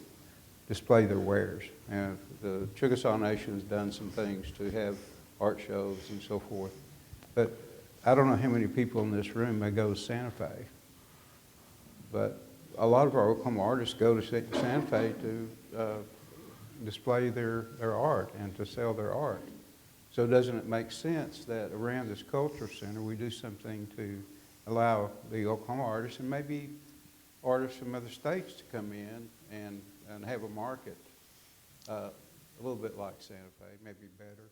display their wares. And the Chickasaw Nation has done some things to have art shows and so forth. But I don't know how many people in this room may go to Santa Fe. But a lot of our Oklahoma artists go to Santa Fe to display their art and to sell their art. So doesn't it make sense that around this cultural center we do something to allow the Oklahoma artists and maybe artists from other states to come in and have a market a little bit like Santa Fe, maybe better.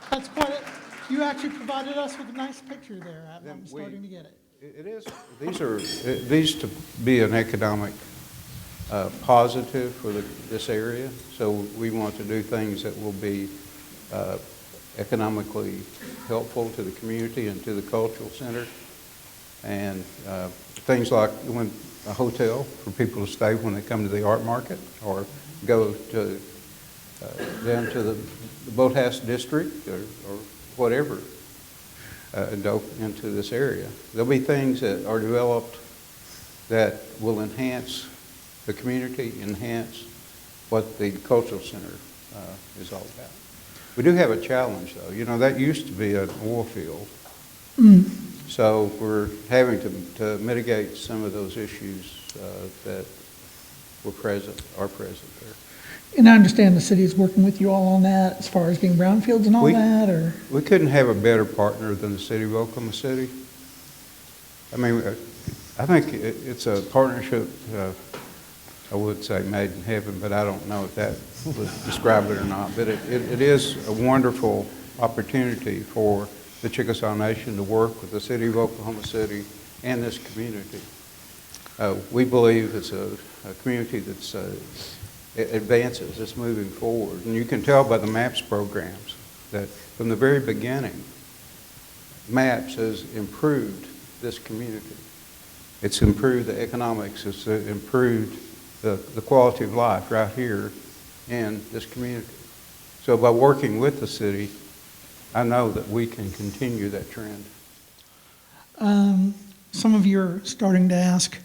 That's quite it. You actually provided us with a nice picture there. I'm starting to get it. It is. These to be an economic positive for this area. So we want to do things that will be economically helpful to the community and to the cultural center. And things like when a hotel for people to stay when they come to the art market, or go to down to the boathouse district or whatever, into this area. There'll be things that are developed that will enhance the community, enhance what the cultural center is all about. We do have a challenge, though. You know, that used to be an oil field. So we're having to mitigate some of those issues that are present there. And I understand the city is working with you all on that as far as being brownfields and all that, or? We couldn't have a better partner than the city of Oklahoma City. I mean, I think it's a partnership, I would say made in heaven, but I don't know if that would describe it or not. But it is a wonderful opportunity for the Chickasaw Nation to work with the city of Oklahoma City and this community. We believe it's a community that's it advances, it's moving forward. And you can tell by the MAPS programs that from the very beginning, MAPS has improved this community. It's improved the economics, it's improved the quality of life right here in this community. So by working with the city, I know that we can continue that trend. Some of you are starting to ask,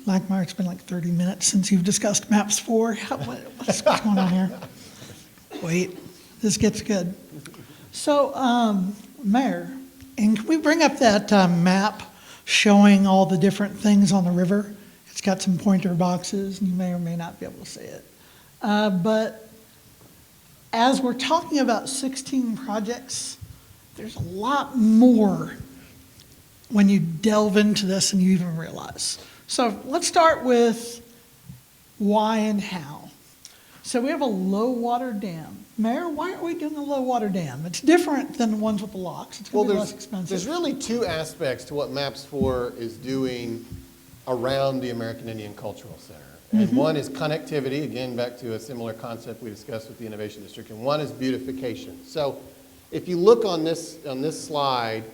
Lackmeyer, it's been like 30 minutes since you've discussed MAPS 4. What's going on here? Wait, this gets good. So, Mayor, and can we bring up that map showing all the different things on the river? It's got some pointer boxes, and you may or may not be able to see it. But as we're talking about 16 projects, there's a lot more when you delve into this than you even realize. So let's start with why and how. So we have a low water dam. Mayor, why are we doing a low water dam? It's different than the ones with the locks. It's going to be less expensive. There's really two aspects to what MAPS 4 is doing around the American Indian Cultural Center. And one is connectivity, again, back to a similar concept we discussed with the Innovation District, and one is beautification. So if you look on this slide,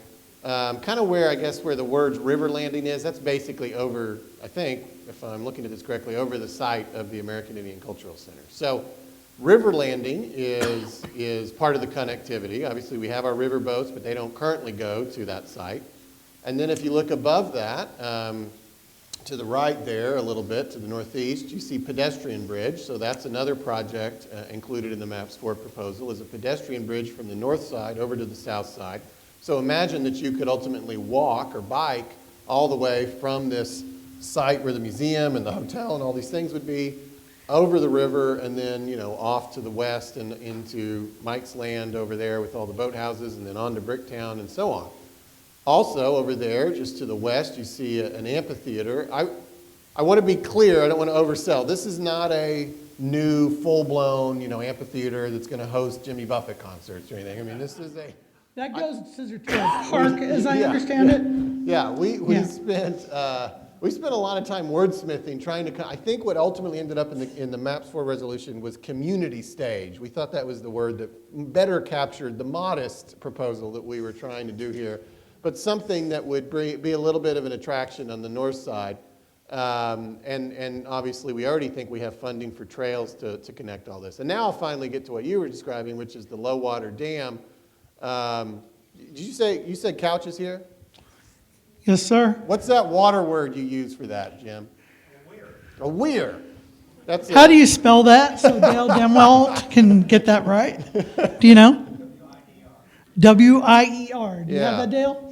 kind of where, I guess, where the words river landing is, that's basically over, I think, if I'm looking at this correctly, over the site of the American Indian Cultural Center. So river landing is part of the connectivity. Obviously, we have our river boats, but they don't currently go to that site. And then if you look above that, to the right there a little bit, to the northeast, you see Pedestrian Bridge. So that's another project included in the MAPS 4 proposal, is a pedestrian bridge from the north side over to the south side. So imagine that you could ultimately walk or bike all the way from this site where the museum and the hotel and all these things would be, over the river, and then, you know, off to the west and into Mike's Land over there with all the boathouses, and then on to Bricktown and so on. Also over there, just to the west, you see an amphitheater. I want to be clear, I don't want to oversell. This is not a new, full-blown, you know, amphitheater that's going to host Jimmy Buffett concerts or anything. I mean, this is a... That goes to Scissor Tail Park, as I understand it. Yeah, we spent a lot of time wordsmithing, trying to. I think what ultimately ended up in the MAPS 4 resolution was community stage. We thought that was the word that better captured the modest proposal that we were trying to do here. but something that would be a little bit of an attraction on the north side. And obviously, we already think we have funding for trails to connect all this. And now I'll finally get to what you were describing, which is the low water dam. Did you said couches here? Yes, sir. What's that water word you use for that, Jim? A weir. That's How do you spell that so Dale Demwell can get that right? Do you know? W-I-E-R. Do you have Yeah. that, Dale?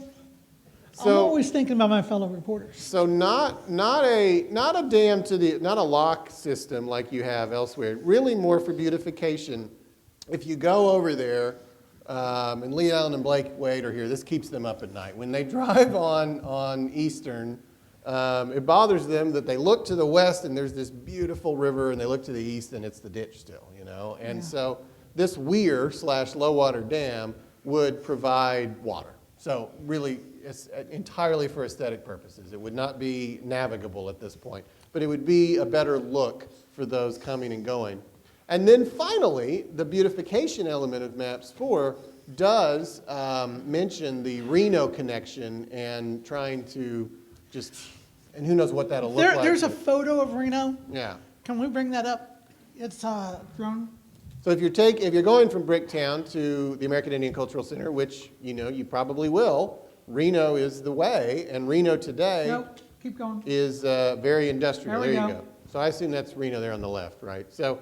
I'm always thinking about my fellow reporters. So not a dam not a lock system like you have elsewhere. Really more for beautification. If you go over there, and Lee Allen and Blake Wade are here, this keeps them up at night. When they drive on Eastern, it bothers them that they look to the west and there's this beautiful river, and they look to the east and it's the ditch still, you know. And so this weir / low water dam would provide water. So really, it's entirely for aesthetic purposes. It would not be navigable at this point, but it would be a better look for those coming and going. And then finally, the beautification element of Maps 4 does mention the Reno connection and trying to and who knows what that'll look like. There's a photo of Reno. Yeah. Can we bring that up? It's drone. So if you're going from Bricktown to the American Indian Cultural Center, which you probably will, Reno is the way, and Reno today Nope, keep going. is very industrial. There we you go. go. So I assume that's Reno there on the left, right? So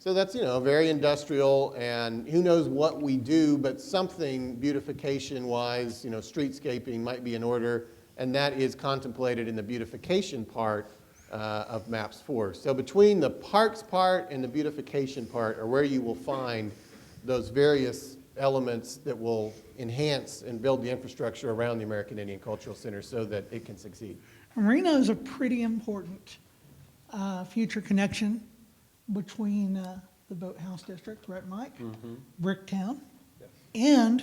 that's very industrial, and who knows what we do, but something beautification-wise, streetscaping might be in order, and that is contemplated in the beautification part of Maps 4. So between the parks part and the beautification part are where you will find those various elements that will enhance and build the infrastructure around the American Indian Cultural Center so that it can succeed. Reno is a pretty important future connection between the Boathouse District, right, Mike? Bricktown, and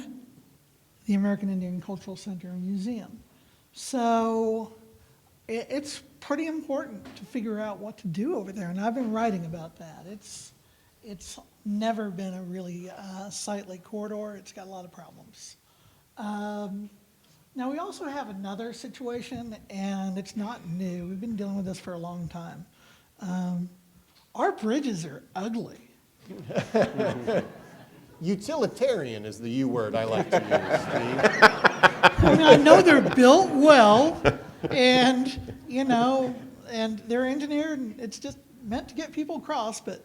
the American Indian Cultural Center and Museum. So it's pretty important to figure out what to do over there, and I've been writing about that. It's never been a really sightly corridor. It's got a lot of problems. Now, we also have another situation, and it's not new. We've been dealing with this for a long time. Our bridges are ugly. Utilitarian is the U word I like to use, Steve. I mean, I know they're built well, and, and they're engineered, and it's just meant to get people across, but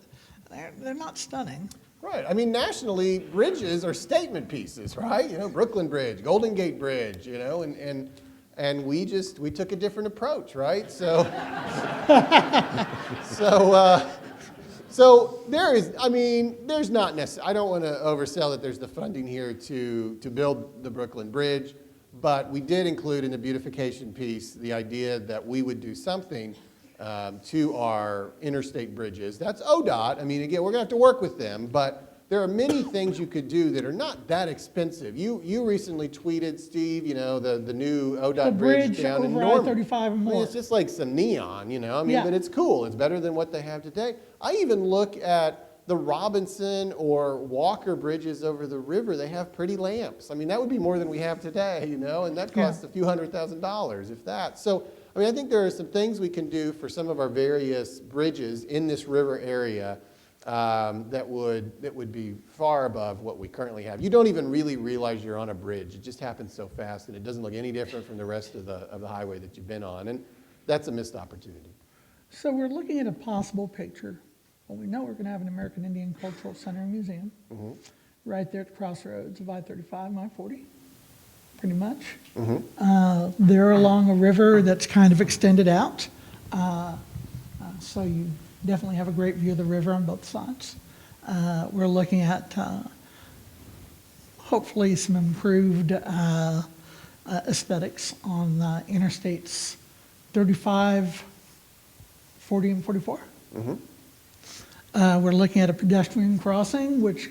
they're not stunning. Right. I mean, nationally, bridges are statement pieces, right? Brooklyn Bridge, Golden Gate Bridge, and we took a different approach, right? So there's not necessarily, I don't want to oversell that there's the funding here to build the Brooklyn Bridge, but we did include in the beautification piece the idea that we would do something to our interstate bridges. That's ODOT. I mean, again, we're going to have to work with them, but there are many things you could do that are not that expensive. You recently tweeted, Steve, the new ODOT bridge down in Norman. The bridge over I-35 and I mean, more. it's just like some neon, Yeah. but it's cool. It's better than what they have today. I even look at the Robinson or Walker bridges over the river. They have pretty lamps. I mean, that would be more than we have today, and that costs a few $100,000, if that. So, I think there are some things we can do for some of our various bridges in this river area that would be far above what we currently have. You don't even really realize you're on a bridge. It just happens so fast, and it doesn't look any different from the rest of the highway that you've been on, and that's a missed opportunity. So we're looking at a possible picture. Well, we know we're going to have an American Indian Cultural Center and Museum right there at the crossroads of I-35 and I-40, pretty much. They're along a river that's kind of extended out, so you definitely have a great view of the river on both sides. We're looking at hopefully some improved aesthetics on interstates 35, 40, and 44. We're looking at a pedestrian crossing, which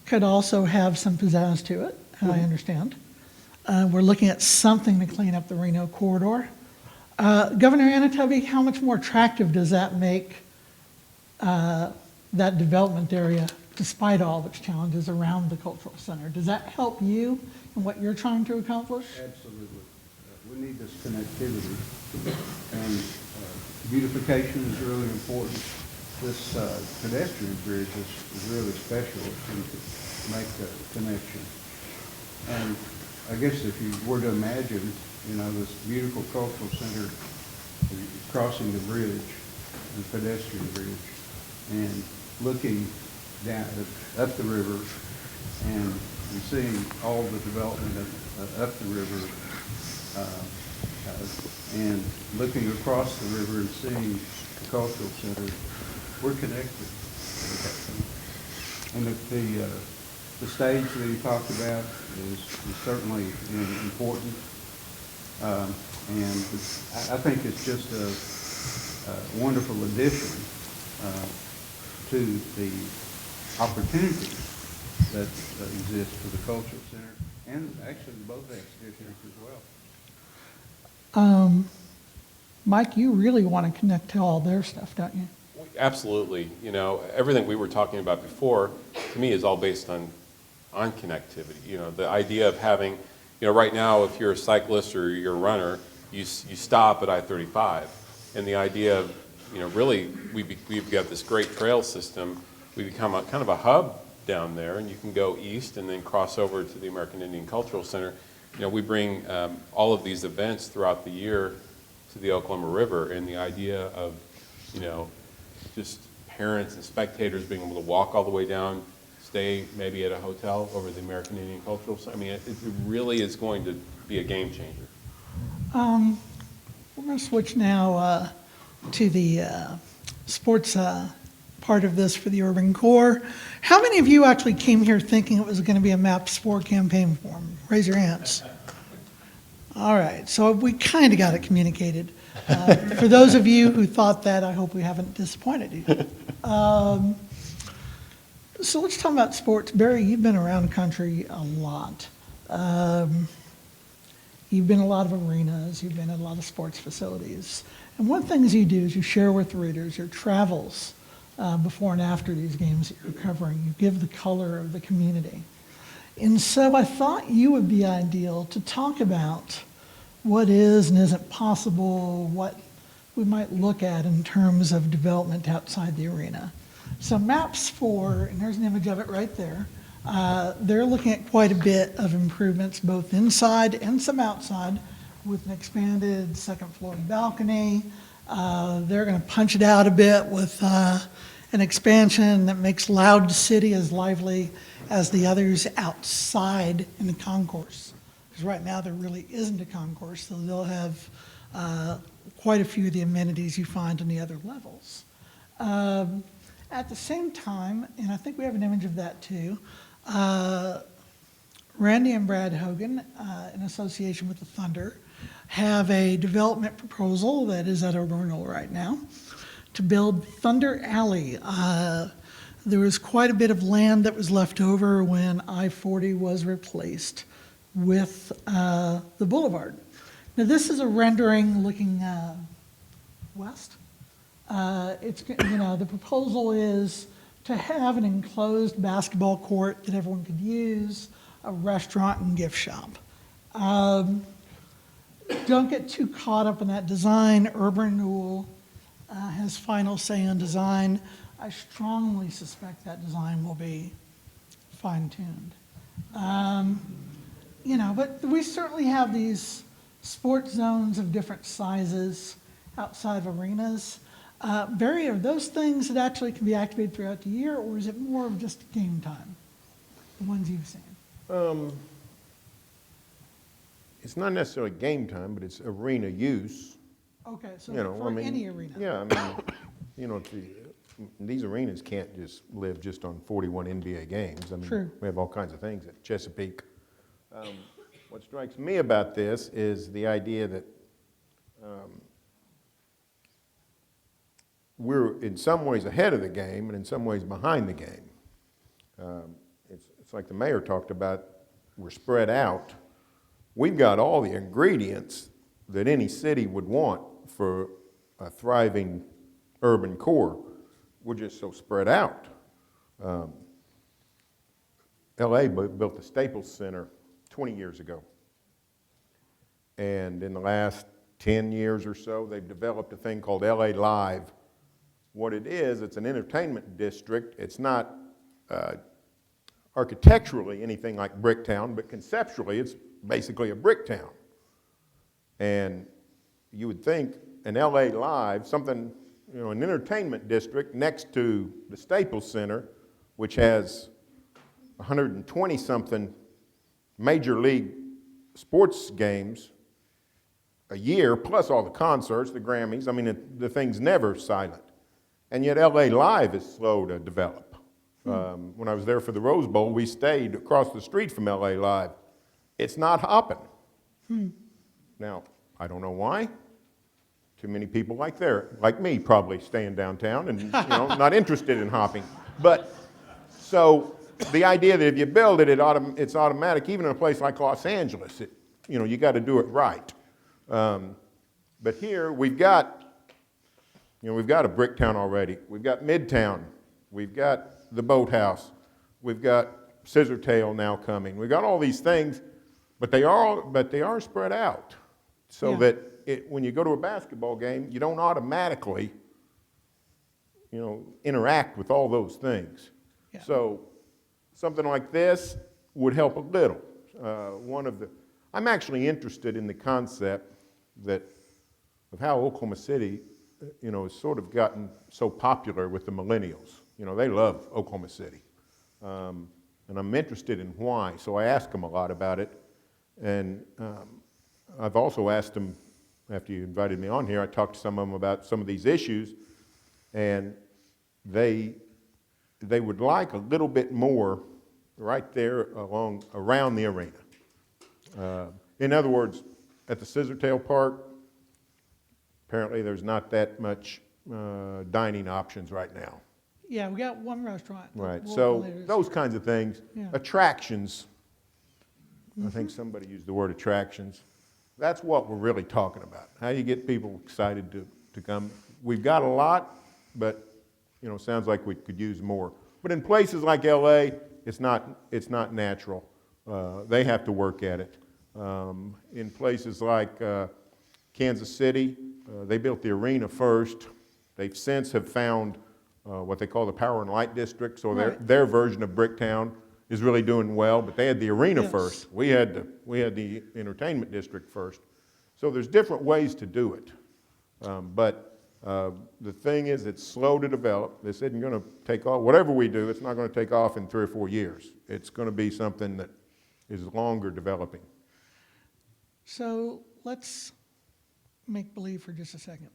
could also have some pizzazz to it, I understand. We're looking at something to clean up the Reno corridor. Governor Anatobi, how much more attractive does that make that development area despite all of its challenges around the cultural center. Does that help you in what you're trying to accomplish? Absolutely. We need this connectivity, and beautification is really important. This pedestrian bridge is really special if you could make a connection. And I guess if you were to imagine, this beautiful cultural center crossing the bridge, the pedestrian bridge, and looking down up the river and seeing all the development up the river, and looking across the river and seeing the cultural center, we're connected. And the stage that he talked about is certainly important. And I think it's just a wonderful addition to the opportunities that exist for the cultural center and actually both districts as well. Mike, you really want to connect to all their stuff, don't you? Absolutely. Everything we were talking about before, to me, is all based on connectivity. The idea of having, right now, if you're a cyclist or you're a runner, you stop at I-35. And the idea of, really, we've got this great trail system. We become kind of a hub down there, and you can go east and then cross over to the American Indian Cultural Center. We bring all of these events throughout the year to the Oklahoma River, and the idea of, just parents and spectators being able to walk all the way down, stay maybe at a hotel over the American Indian Cultural Center. I mean, it really is going to be a game changer. We're going to switch now to the sports part of this for the Urban Core. How many of you actually came here thinking it was going to be a MAPS 4 campaign forum? Raise your hands. All right, so we kind of got it communicated. For those of you who thought that, I hope we haven't disappointed you. So let's talk about sports. Barry, you've been around the country a lot. You've been in a lot of arenas, you've been in a lot of sports facilities. And one of the things you do is you share with readers your travels before and after these games that you're covering. You give the color of the community. And so I thought you would be ideal to talk about what is and isn't possible, what we might look at in terms of development outside the arena. So MAPS 4, and there's an image of it right there, they're looking at quite a bit of improvements both inside and some outside with an expanded second floor balcony. They're going to punch it out a bit with an expansion that makes Loud City as lively as the others outside in the concourse. Because right now there really isn't a concourse, so they'll have quite a few of the amenities you find in the other levels. At the same time, and I think we have an image of that too, Randy and Brad Hogan, in association with the Thunder, have a development proposal that is at a renewal right now to build Thunder Alley. There was quite a bit of land that was left over when I-40 was replaced with the boulevard. Now this is a rendering looking west. The proposal is to have an enclosed basketball court that everyone could use, a restaurant and gift shop. Don't get too caught up in that design. Urban renewal has final say on design. I strongly suspect that design will be fine-tuned. But we certainly have these sports zones of different sizes outside of arenas. Barry, are those things that actually can be activated throughout the year, or is it more of just game time, the ones you've seen? It's not necessarily game time, but it's arena use. Okay, so for any arena. Yeah, these arenas can't just live just on 41 NBA games. True. We have all kinds of things at Chesapeake. What strikes me about this is the idea that we're in some ways ahead of the game and in some ways behind the game. It's like the mayor talked about, we're spread out. We've got all the ingredients that any city would want for a thriving urban core. We're just so spread out. LA built the Staples Center 20 years ago. And in the last 10 years or so, they've developed a thing called LA Live. What it is, it's an entertainment district. It's not architecturally anything like Bricktown, but conceptually it's basically a brick town. And you would think an LA Live, something, you know, an entertainment district next to the Staples Center, which has 120-something major league sports games a year, plus all the concerts, the Grammys. I mean, the thing's never silent. And yet LA Live is slow to develop. When I was there for the Rose Bowl, we stayed across the street from LA Live. It's not hopping. Now, I don't know why. Too many people like me, probably staying downtown and not interested in hopping. But so the idea that if you build it, it's automatic. Even in a place like Los Angeles, you got to do it right. But here we've got a brick town already. We've got Midtown. We've got the Boathouse. We've got Scissortail now coming. We've got all these things, but they are spread out, so that when you go to a basketball game, you don't automatically, interact with all those things. Yeah. So something like this would help a little. I'm actually interested in the concept of how Oklahoma City, has sort of gotten so popular with the millennials. They love Oklahoma City. And I'm interested in why, so I ask them a lot about it. And I've also asked them, after you invited me on here, I talked to some of them about some of these issues, and they would like a little bit more right there around the arena. In other words, at the Scissortail Park, apparently there's not that much dining options right now. Yeah, we got one restaurant. Right, so those kinds of things. Yeah. Attractions. I think somebody used the word attractions. That's what we're really talking about. How you get people excited to come. We've got a lot, but sounds like we could use more. But in places like LA, it's not natural. They have to work at it. In places like Kansas City, they built the arena first. They've since have found what they call the Power and Light District, so their version of Bricktown is really doing well, but they had the arena first. We had the entertainment district first. So there's different ways to do it. But the thing is, it's slow to develop. This isn't going to take off. Whatever we do, it's not going to take off in 3 or 4 years. It's going to be something that is longer developing. So let's make believe for just a second.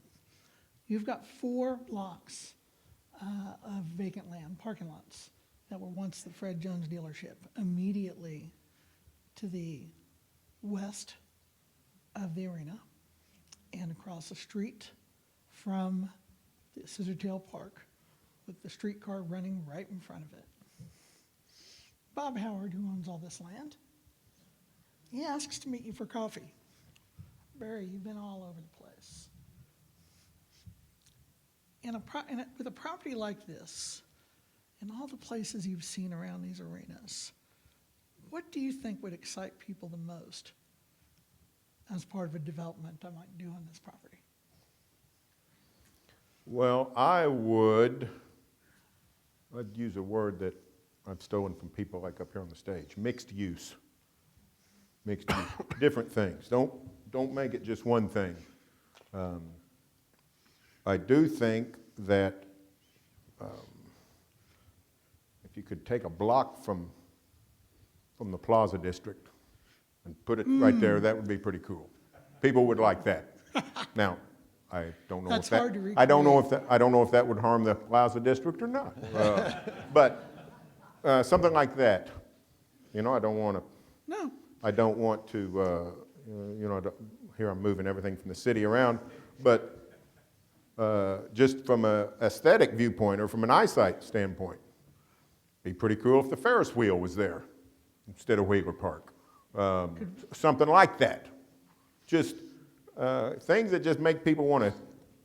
You've got 4 blocks of vacant land, parking lots, that were once the Fred Jones dealership. Immediately to the west of the arena and across the street from the Scissortail Park with the streetcar running right in front of it. Bob Howard, who owns all this land, he asks to meet you for coffee. Barry, you've been all over the place. With a property like this, and all the places you've seen around these arenas, what do you think would excite people the most as part of a development I might do on this property? Well, I'd use a word that I've stolen from people like up here on the stage, mixed use. Mixed use, different things. Don't make it just one thing. I do think that if you could take a block from the Plaza District and put it right there, that would be pretty cool. People would like that. Now, I don't know That's if that hard to recreate. I don't know if that would harm the Plaza District or not. But something like that. I don't want to. No. I don't want to. Here I'm moving everything from the city around, but just from an aesthetic viewpoint or from an eyesight standpoint, it'd be pretty cool if the Ferris wheel was there instead of Wheeler Park. Something like that. Just things that just make people want to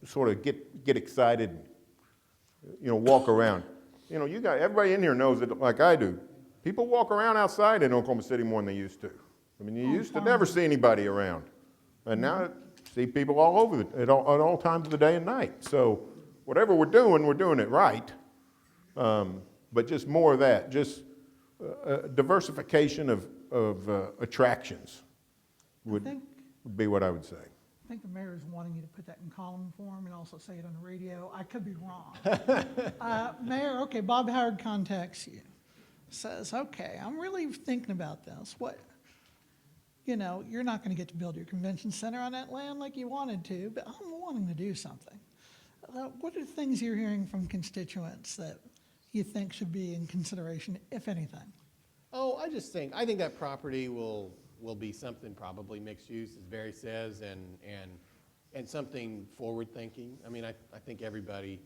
sort of get excited, walk around. Everybody in here knows it like I do. People walk around outside in Oklahoma City more than they used to. I mean, you used to never see anybody around. And now you see people all over at all times of the day and night. So whatever we're doing it right. But just more of that, just diversification of attractions would be what I would say. I think the mayor is wanting you to put that in column form and also say it on the radio. I could be wrong. Mayor, okay, Bob Howard contacts you, says, okay, I'm really thinking about this. What, you know, you're not going to get to build your convention center on that land like you wanted to, but I'm wanting to do something. What are the things you're hearing from constituents that you think should be in consideration, if anything? Oh, I think that property will be something probably mixed use, as Barry says, and something forward-thinking. I mean, I think everybody,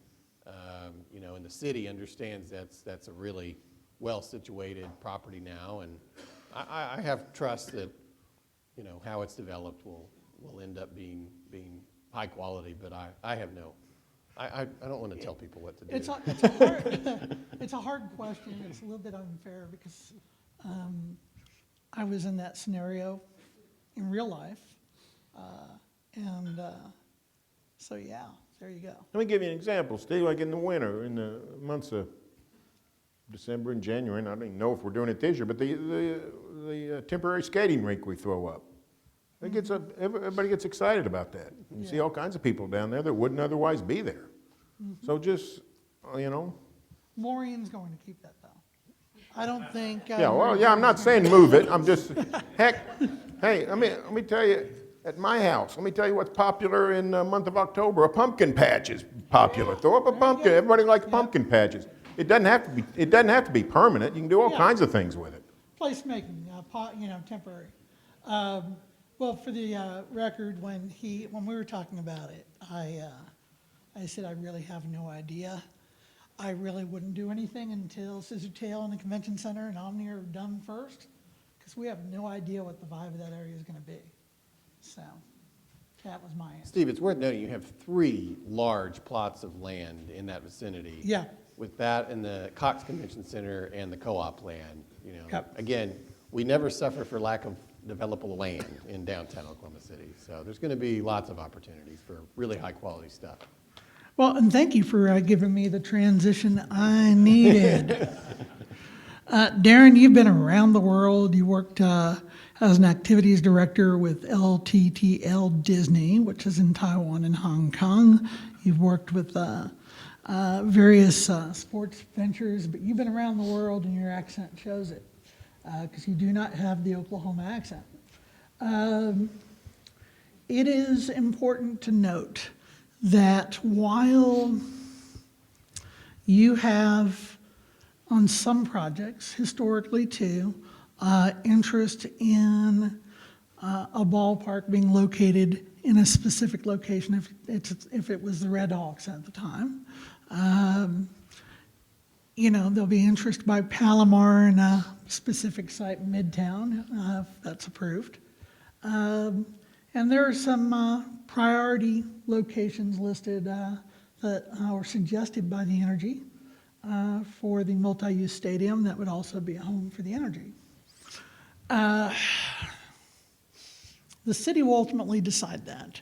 you know, in the city understands that's a really well-situated property now, and I have trust that, you know, how it's developed will end up being high quality, but I have no, I don't want to tell people what to do. It's a hard question. It's a little bit unfair because I was in that scenario in real life. So yeah, there you go. Let me give you an example, Steve. Like in the winter, in the months of December and January, and I don't even know if we're doing it this year, but the temporary skating rink we throw up, everybody gets excited about that. You see all kinds of people down there that wouldn't otherwise be there. Mm-hmm. So just, you know. Maureen's going to keep that though. I don't think. I'm not saying move it. I'm just, heck, hey, let me tell you, at my house, let me tell you what's popular in the month of October. A pumpkin patch is popular. Throw up a pumpkin. Everybody likes pumpkin patches. It doesn't have to be permanent. You can do all kinds of things with it. Placemaking, you know, temporary. Well, for the record, when we were talking about it, I said I really have no idea. I really wouldn't do anything until Scissortail and the Convention Center and Omni are done first, because we have no idea what the vibe of that area is going to be. So that was my answer. Steve, it's worth noting you have 3 large plots of land in that vicinity. Yeah. With that and the Cox Convention Center and the co-op land, you know. Yep. Again, we never suffer for lack of developable land in downtown Oklahoma City. So there's going to be lots of opportunities for really high quality stuff. Well, and thank you for giving me the transition I needed. Darren, you've been around the world. You worked as an activities director with LTTL Disney, which is in Taiwan and Hong Kong. You've worked with various sports ventures, but you've been around the world and your accent shows it, because you do not have the Oklahoma accent. It is important to note that while you have, on some projects, historically too, interest in a ballpark being located in a specific location, if it was the Red Hawks at the time, you know, there'll be interest by Palomar in a specific site in Midtown, if that's approved. And there are some priority locations listed that were suggested by the Energy for the multi-use stadium that would also be a home for the Energy. The city will ultimately decide that,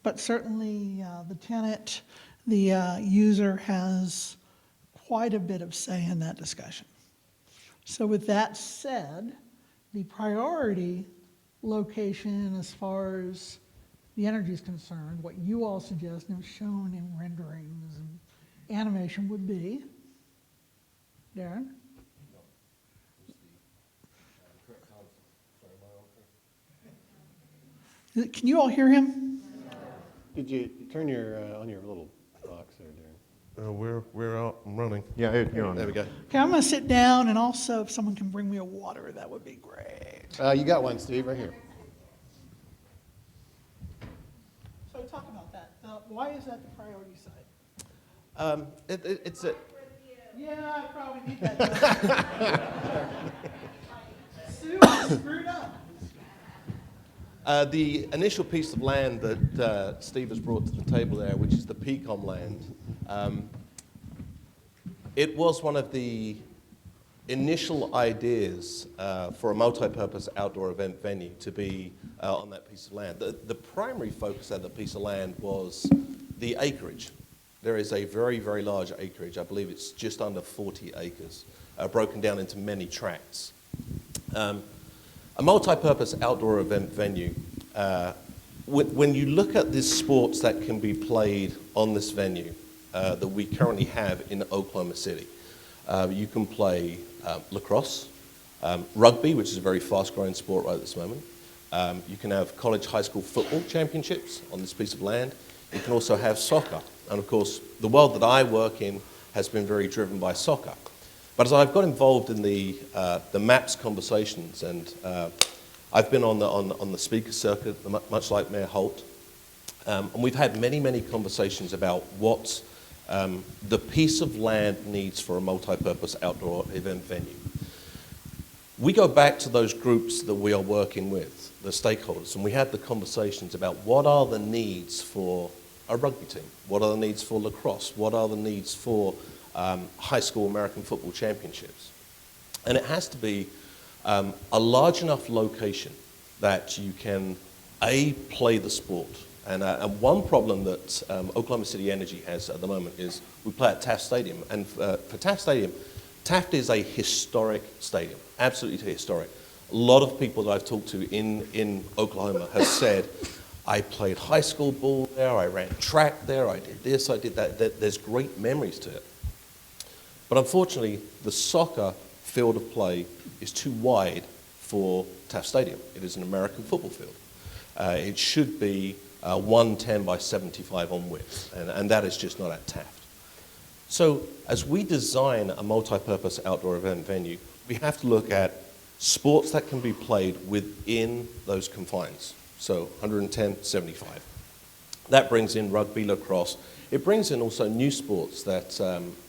but certainly the tenant, the user has quite a bit of say in that discussion. So with that said, the priority location as far as the Energy is concerned, what you all suggest and have shown in renderings and animation would be, Darren? Can you all hear him? Did you turn your on your little box there, Darren? We're out and running. Yeah, you're on. There we go. Okay, I'm going to sit down, and also if someone can bring me a water, that would be great. You got one, Steve, right here. So talk about that. Why is that the priority site? It's a. Yeah, I probably need that. Sue, I'm screwed up. The initial piece of land that Steve has brought to the table there, which is the PCOM land, it was one of the initial ideas for a multi-purpose outdoor event venue to be on that piece of land. The primary focus of that piece of land was the acreage. There is a very, very large acreage. I believe it's just under 40 acres, broken down into many tracts. A multi-purpose outdoor event venue, when you look at the sports that can be played on this venue that we currently have in Oklahoma City, you can play lacrosse, rugby, which is a very fast-growing sport right at this moment. You can have college high school football championships on this piece of land. You can also have soccer. And of course, the world that I work in has been very driven by soccer. But as I've got involved in the MAPS conversations, and I've been on the speaker circuit, much like Mayor Holt, and we've had many, many conversations about what the piece of land needs for a multi-purpose outdoor event venue. We go back to those groups that we are working with, the stakeholders, and we had the conversations about what are the needs for a rugby team, what are the needs for lacrosse, what are the needs for high school American football championships. And it has to be a large enough location that you can, A, play the sport. And one problem that Oklahoma City Energy has at the moment is we play at Taft Stadium. And for Taft Stadium, Taft is a historic stadium, absolutely historic. A lot of people that I've talked to in Oklahoma have said, I played high school ball there, I ran track there, I did this, I did that. There's great memories to it. But unfortunately, the soccer field of play is too wide for Taft Stadium. It is an American football field. It should be 110 by 75 on width, and that is just not at Taft. So as we design a multi-purpose outdoor event venue, we have to look at sports that can be played within those confines. So 110, 75. That brings in rugby, lacrosse. It brings in also new sports that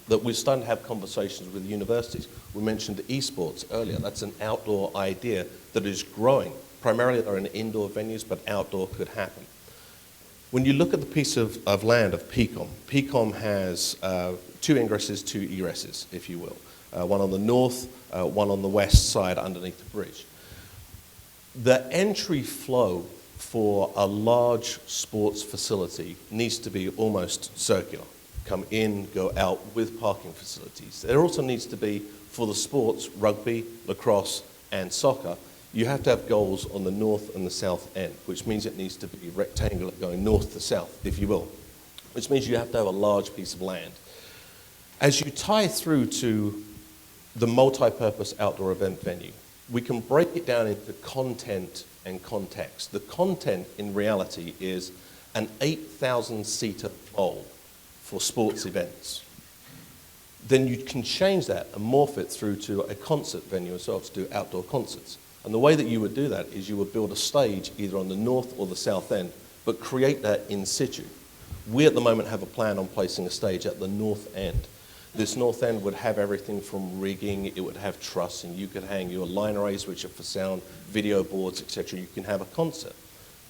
we're starting to have conversations with universities. We mentioned esports earlier. That's an outdoor idea that is growing. Primarily they're in indoor venues, but outdoor could happen. When you look at the piece of land of PECOM, PECOM has 2 ingresses, 2 egresses, if you will. One on the north, one on the west side underneath the bridge. The entry flow for a large sports facility needs to be almost circular. Come in, go out with parking facilities. There also needs to be, for the sports, rugby, lacrosse, and soccer, you have to have goals on the north and the south end, which means it needs to be rectangular going north to south, if you will, which means you have to have a large piece of land. As you tie through to the multi-purpose outdoor event venue, we can break it down into content and context. The content, in reality, is an 8,000-seater bowl for sports events. Then you can change that and morph it through to a concert venue as well, to do outdoor concerts. And the way that you would do that is you would build a stage either on the north or the south end, but create that in situ. We at the moment have a plan on placing a stage at the north end. This north end would have everything from rigging, it would have trussing, you could hang your line arrays, which are for sound, video boards, etc. You can have a concert.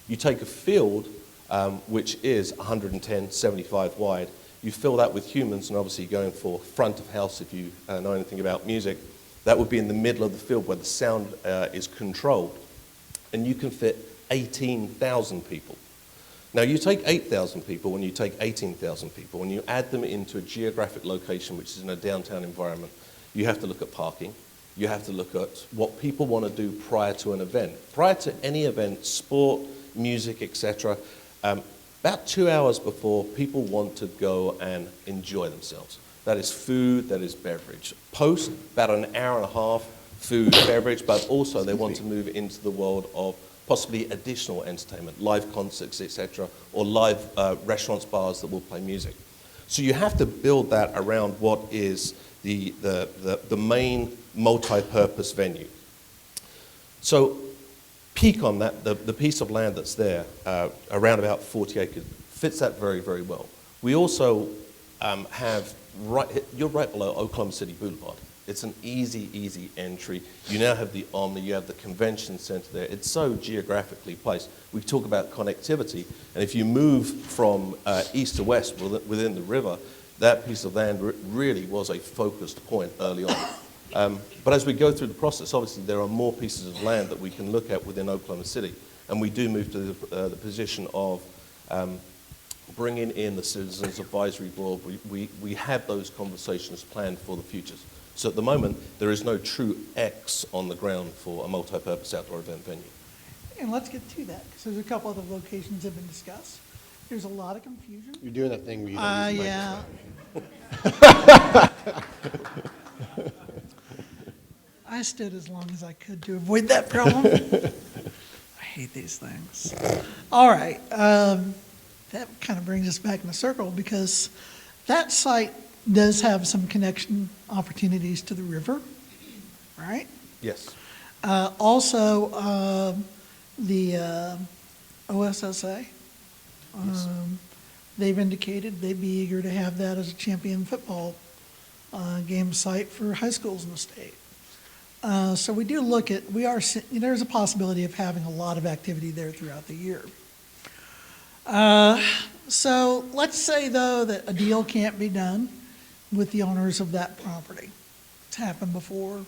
You take a field, which is 110, 75 wide, you fill that with humans, and obviously going for front of house, if you know anything about music, that would be in the middle of the field where the sound is controlled. And you can fit 18,000 people. Now you take 8,000 people and you take 18,000 people and you add them into a geographic location which is in a downtown environment, you have to look at parking, you have to look at what people want to do prior to an event. Prior to any event, sport, music, etc., about 2 hours before, people want to go and enjoy themselves. That is food, that is beverage. Post, about an hour and a half, food, beverage, but also they want to move into the world of possibly additional entertainment, live concerts, etc., or live restaurants, bars that will play music. So you have to build that around what is the main multi-purpose venue. So PECOM, the piece of land that's there, around about 40 acres, fits that very, very well. We also have, you're right below Oklahoma City Boulevard. It's an easy entry. You now have the Omni, you have the convention center there. It's so geographically placed. We talk about connectivity, and if you move from east to west within the river, that piece of land really was a focused point early on. But as we go through the process, obviously there are more pieces of land that we can look at within Oklahoma City, and we do move to the position of bringing in the Citizens Advisory Board. We have those conversations planned for the futures. So at the moment, there is no true X on the ground for a multi-purpose outdoor event venue. And let's get to that, because there's a couple other locations that have been discussed. There's a lot of confusion. You're doing that thing where you don't use the Yeah. I stood as long as I could to avoid that problem. I hate these things. All right, that kind of brings us back in a circle, because that site does have some connection opportunities to the river, right? Yes. Also, the OSSA, Yes. they've indicated they'd be eager to have that as a champion football game site for high schools in the state. So we do look at, there's a possibility of having a lot of activity there throughout the year. So let's say, though, that a deal can't be done with the owners of that property. It's happened before.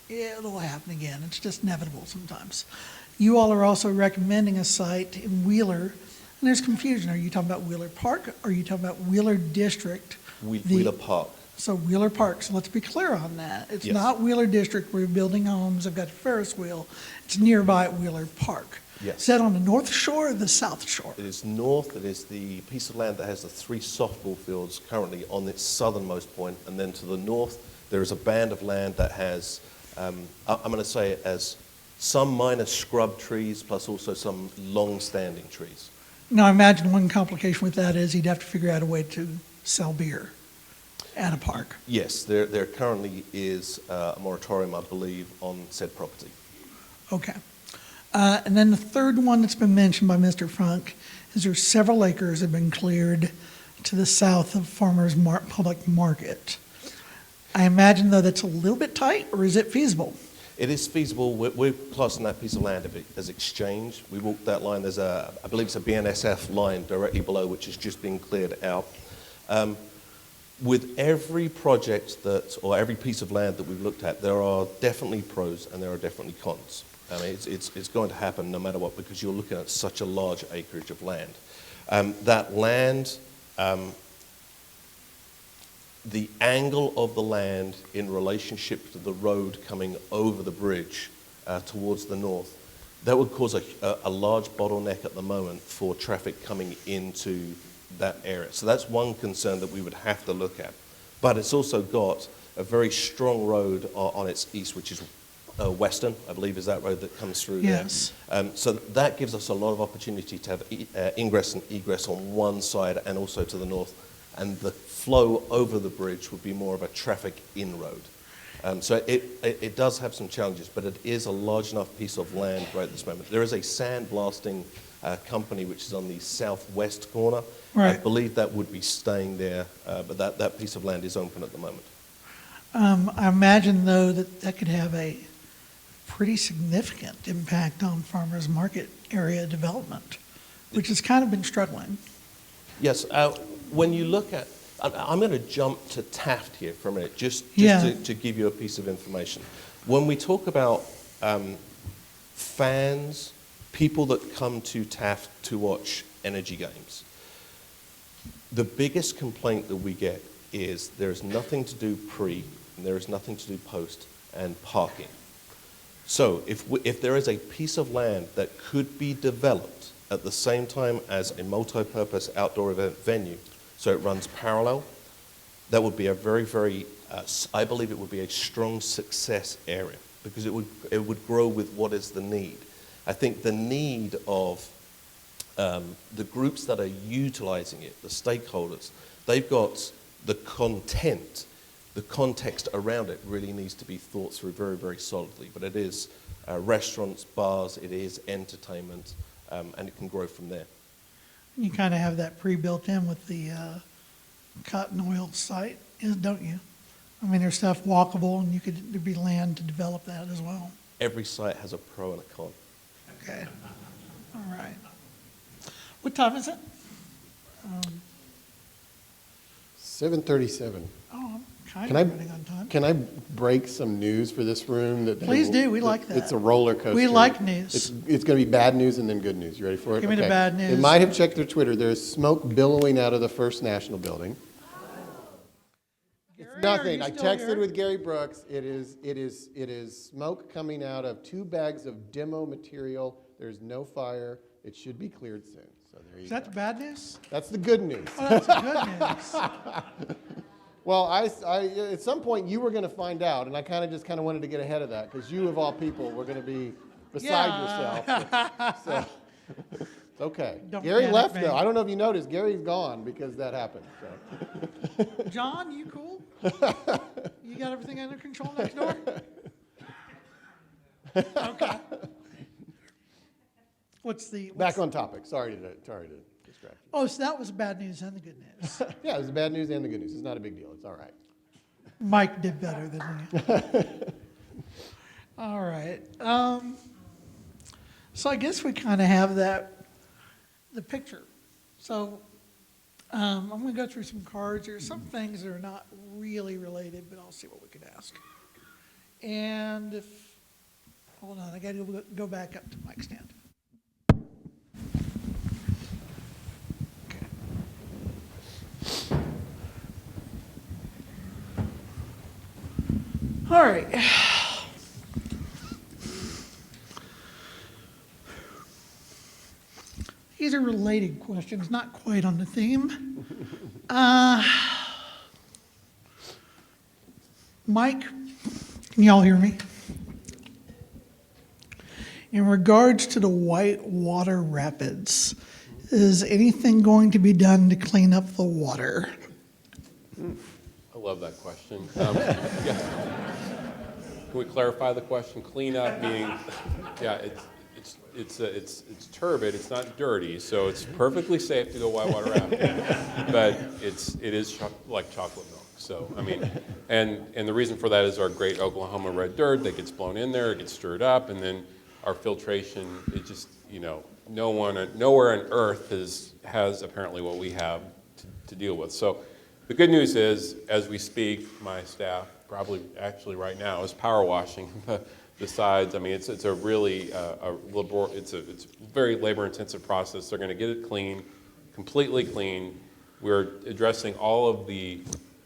It'll happen again. It's just inevitable sometimes. You all are also recommending a site in Wheeler, and there's confusion. Are you talking about Wheeler Park, or are you talking about Wheeler District? Wheeler Park. So Wheeler Park, so let's be clear on that. It's Yes. not Wheeler District where you're building homes, I've got a Ferris wheel. It's nearby at Wheeler Park. Yes. Is that on the north shore or the south shore? It is north. It is the piece of land that has the 3 softball fields currently on its southernmost point. And then to the north, there is a band of land that has, I'm going to say it as some minor scrub trees, plus also some long-standing trees. Now, I imagine one complication with that is you'd have to figure out a way to sell beer at a park. Yes, there currently is a moratorium, I believe, on said property. Okay. And then the third one that's been mentioned by Mr. Funk is there's several acres that have been cleared to the south of Farmers Public Market. I imagine, though, that's a little bit tight, or is it feasible? It is feasible. We're classing that piece of land as exchange. We walked that line. There's I believe it's a BNSF line directly below, which has just been cleared out. With every project or every piece of land that we've looked at, there are definitely pros and there are definitely cons. I mean, it's going to happen no matter what, because you're looking at such a large acreage of land. That land, the angle of the land in relationship to the road coming over the bridge towards the north, that would cause a large bottleneck at the moment for traffic coming into that area. So that's one concern that we would have to look at. But it's also got a very strong road on its east, which is Western, I believe, is that road that comes through Yes. there. So that gives us a lot of opportunity to have ingress and egress on one side and also to the north. And the flow over the bridge would be more of a traffic inroad. So it does have some challenges, but it is a large enough piece of land right at this moment. There is a sandblasting company which is on the southwest corner. I Right. believe that would be staying there, but that piece of land is open at the moment. I imagine, though, that could have a pretty significant impact on farmers market area development, which has kind of been struggling. Yes, when you look at, I'm going to jump to Taft here for a minute, just Yeah. to give you a piece of information. When we talk about fans, people that come to Taft to watch energy games, the biggest complaint that we get is there's nothing to do pre, and there is nothing to do post, and parking. So if there is a piece of land that could be developed at the same time as a multi-purpose outdoor event venue, so it runs parallel, that would be a very, very, I believe it would be a strong success area, because it would grow with what is the need. I think the need of the groups that are utilizing it, the stakeholders, they've got the content, the context around it really needs to be thought through very, very solidly. But it is restaurants, bars, it is entertainment, and it can grow from there. You kind of have that pre-built in with the cotton oil site, don't you? I mean, there's stuff walkable, and there'd be land to develop that as well. Every site has a pro and a con. Okay, all right. What time is it? 7:37. Oh, Kind Can of I, running on time. can I break some news for this room? Please do, we like that. It's a roller coaster. We like news. It's going to be bad news and then good news. You ready for it? Give me the bad news. They might have checked their Twitter. There's smoke billowing out of the First National Building. It's nothing. I texted with Gary Brooks. It is smoke coming out of 2 bags of demo material. There's no fire. It should be cleared soon. So there you Is go. that the bad news? That's the good news. Oh, that's the good news. Well, I at some point you were going to find out, and I kind of wanted to get ahead of that because you of all people were going to be beside yourself. So it's okay. Don't Gary panic, left man. though. I don't know if you noticed. Gary's gone because that happened. So. John, you cool? You got everything under control next door? Okay. Back on topic. Sorry to distract you. Oh, so that was bad news and the good news. Yeah, it was the bad news and the good news. It's not a big deal. It's all right. Mike did better than me. All right. So I guess we kind of have the picture. So I'm going to go through some cards. There's some things that are not really related, but I'll see what we could ask. And hold on, I got to go back up to Mike's stand. All right. These are related questions, not quite on the theme. Mike, can y'all hear me? In regards to the Whitewater Rapids, is anything going to be done to clean up the water? I love that question. Yeah. Can we clarify the question? Clean up being, yeah, it's turbid. It's not dirty, so it's perfectly safe to go whitewater rafting. But it is like chocolate milk. So I mean, and the reason for that is our great Oklahoma red dirt that gets blown in there, it gets stirred up, and then our filtration. It just nowhere on earth has apparently what we have to deal with. So. The good news is, as we speak, my staff, probably actually right now, is power washing the sides. I mean, it's a really it's a very labor-intensive process. They're going to get it clean, completely clean. We're addressing all of the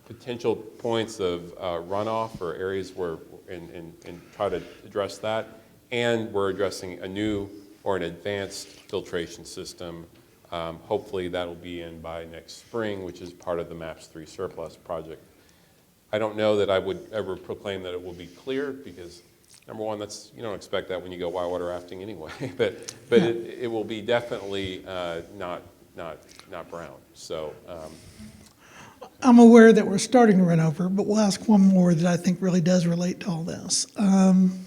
potential points of runoff or areas where and try to address that. And we're addressing a new or an advanced filtration system. Hopefully that'll be in by next spring, which is part of the MAPS 3 surplus project. I don't know that I would ever proclaim that it will be clear because, number one, you don't expect that when you go whitewater rafting anyway. but it will be definitely not brown. So. I'm aware that we're starting to run over, but we'll ask one more that I think really does relate to all this. And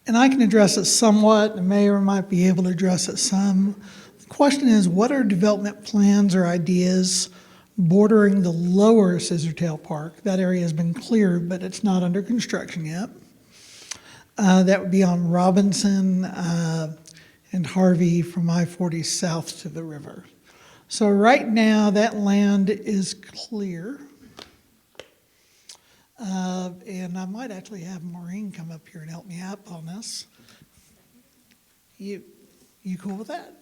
I can address it somewhat. The mayor might be able to address it some. The question is, what are development plans or ideas bordering the lower Scissortail Park? That area has been cleared, but it's not under construction yet. That would be on Robinson and Harvey from I-40 south to the river. So right now, that land is clear. And I might actually have Maureen come up here and help me out on this. You cool with that?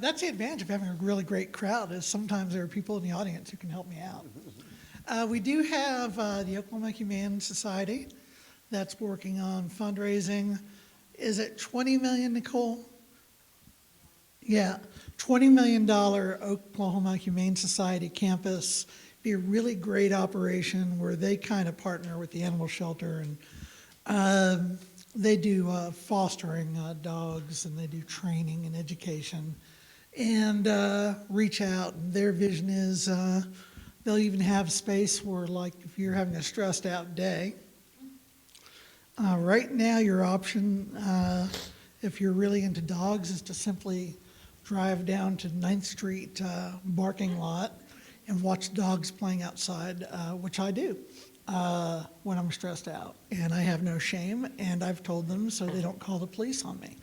That's the advantage of having a really great crowd is sometimes there are people in the audience who can help me out. We do have the Oklahoma Humane Society that's working on fundraising. Is it $20 million, Nicole? Yeah, $20 million Oklahoma Humane Society campus. Be a really great operation where they kind of partner with the animal shelter and they do fostering dogs and they do training and education and reach out. And their vision is they'll even have space where, like, if you're having a stressed out day, right now your option, if you're really into dogs, is to simply drive down to 9th Street parking lot and watch dogs playing outside, which I do when I'm stressed out. And I have no shame, and I've told them so they don't call the police on me.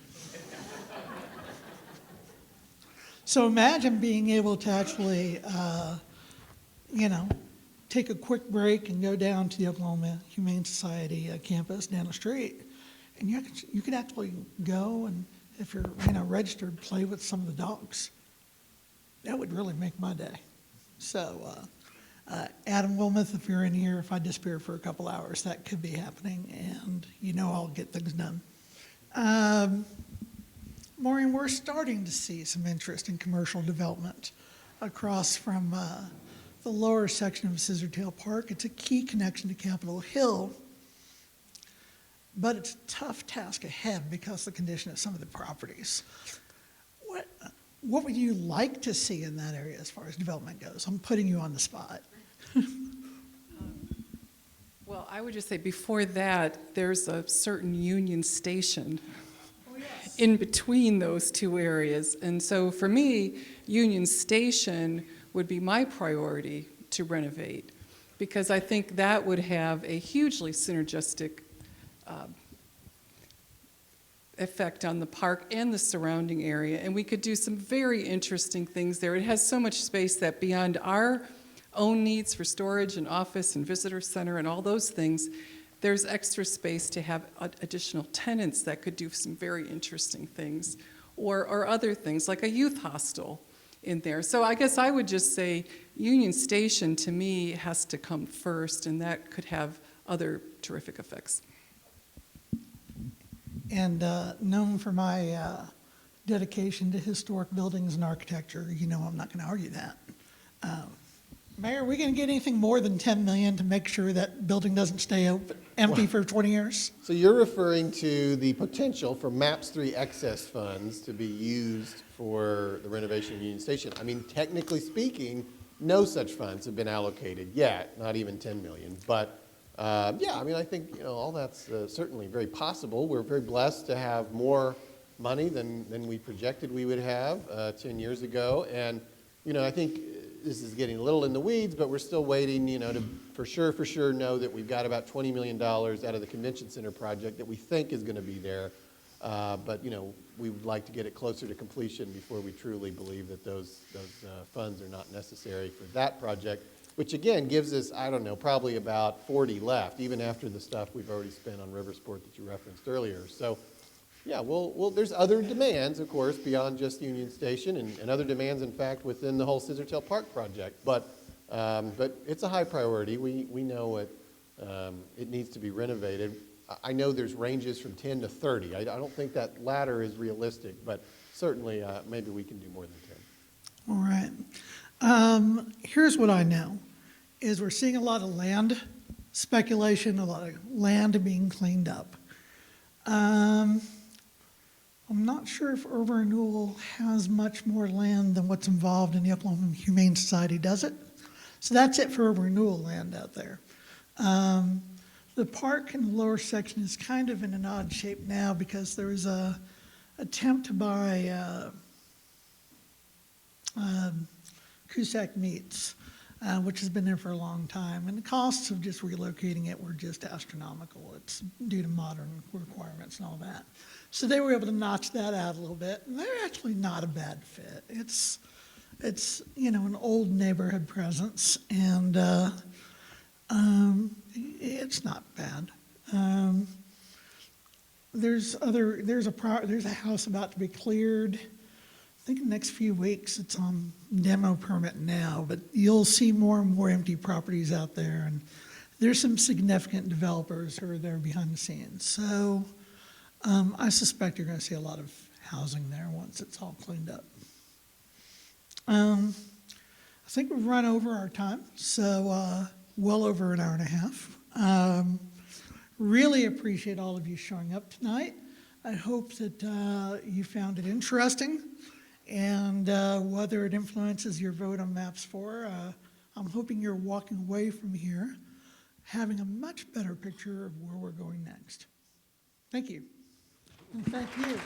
So imagine being able to actually, take a quick break and go down to the Oklahoma Humane Society campus down the street, and you could actually go and, if you're registered, play with some of the dogs. That would really make my day. So, Adam Wilmoth, if you're in here, if I disappear for a couple hours, that could be happening, and I'll get things done. Maureen, we're starting to see some interest in commercial development across from the lower section of Scissortail Park. It's a key connection to Capitol Hill, but it's a tough task ahead because of the condition of some of the properties. What would you like to see in that area as far as development goes? I'm putting you on the spot. Well, I would just say before that, there's a certain Union Station in between those two areas. And so for me, Union Station would be my priority to renovate, because I think that would have a hugely synergistic effect on the park and the surrounding area. And we could do some very interesting things there. It has so much space that beyond our own needs for storage and office and visitor center and all those things, there's extra space to have additional tenants that could do some very interesting things, or other things like a youth hostel in there. So I guess I would just say Union Station to me has to come first, and that could have other terrific effects. And known for my dedication to historic buildings and architecture, I'm not going to argue that. Mayor, are we going to get anything more than $10 million to make sure that building doesn't stay empty for 20 years? So you're referring to the potential for MAPS 3 excess funds to be used for the renovation of Union Station. I mean, technically speaking, no such funds have been allocated yet, not even 10 million. But yeah, I mean, I think all that's certainly very possible. We're very blessed to have more money than we projected we would have 10 years ago. And I think this is getting a little in the weeds, but we're still waiting, to for sure know that we've got about $20 million out of the convention center project that we think is going to be there. But we would like to get it closer to completion before we truly believe that those funds are not necessary for that project, which again gives us, I don't know, probably about 40 left, even after the stuff we've already spent on Riversport that you referenced earlier. So yeah, there's other demands, of course, beyond just Union Station, and other demands, in fact, within the whole Scissortail Park project. But it's a high priority. We know it needs to be renovated. I know there's ranges from 10 to 30. I don't think that latter is realistic, but certainly maybe we can do more than 10. All right. Here's what I know, is we're seeing a lot of land speculation, a lot of land being cleaned up. I'm not sure if urban renewal has much more land than what's involved in the Oklahoma Humane Society, does it? So that's it for urban renewal land out there. The park in the lower section is kind of in an odd shape now because there was a attempt to buy Cusack Meats, which has been there for a long time, and the costs of just relocating it were just astronomical. It's due to modern requirements and all that. So they were able to notch that out a little bit, and they're actually not a bad fit. It's an old neighborhood presence, and it's not bad. There's a house about to be cleared. I think in the next few weeks. It's on demo permit now, but you'll see more and more empty properties out there, and there's some significant developers who are there behind the scenes. So I suspect you're going to see a lot of housing there once it's all cleaned up. I think we've run over our time, so well over an hour and a half. Really appreciate all of you showing up tonight. I hope that you found it interesting, and whether it influences your vote on MAPS 4, I'm hoping you're walking away from here having a much better picture of where we're going next. Thank you. And thank you.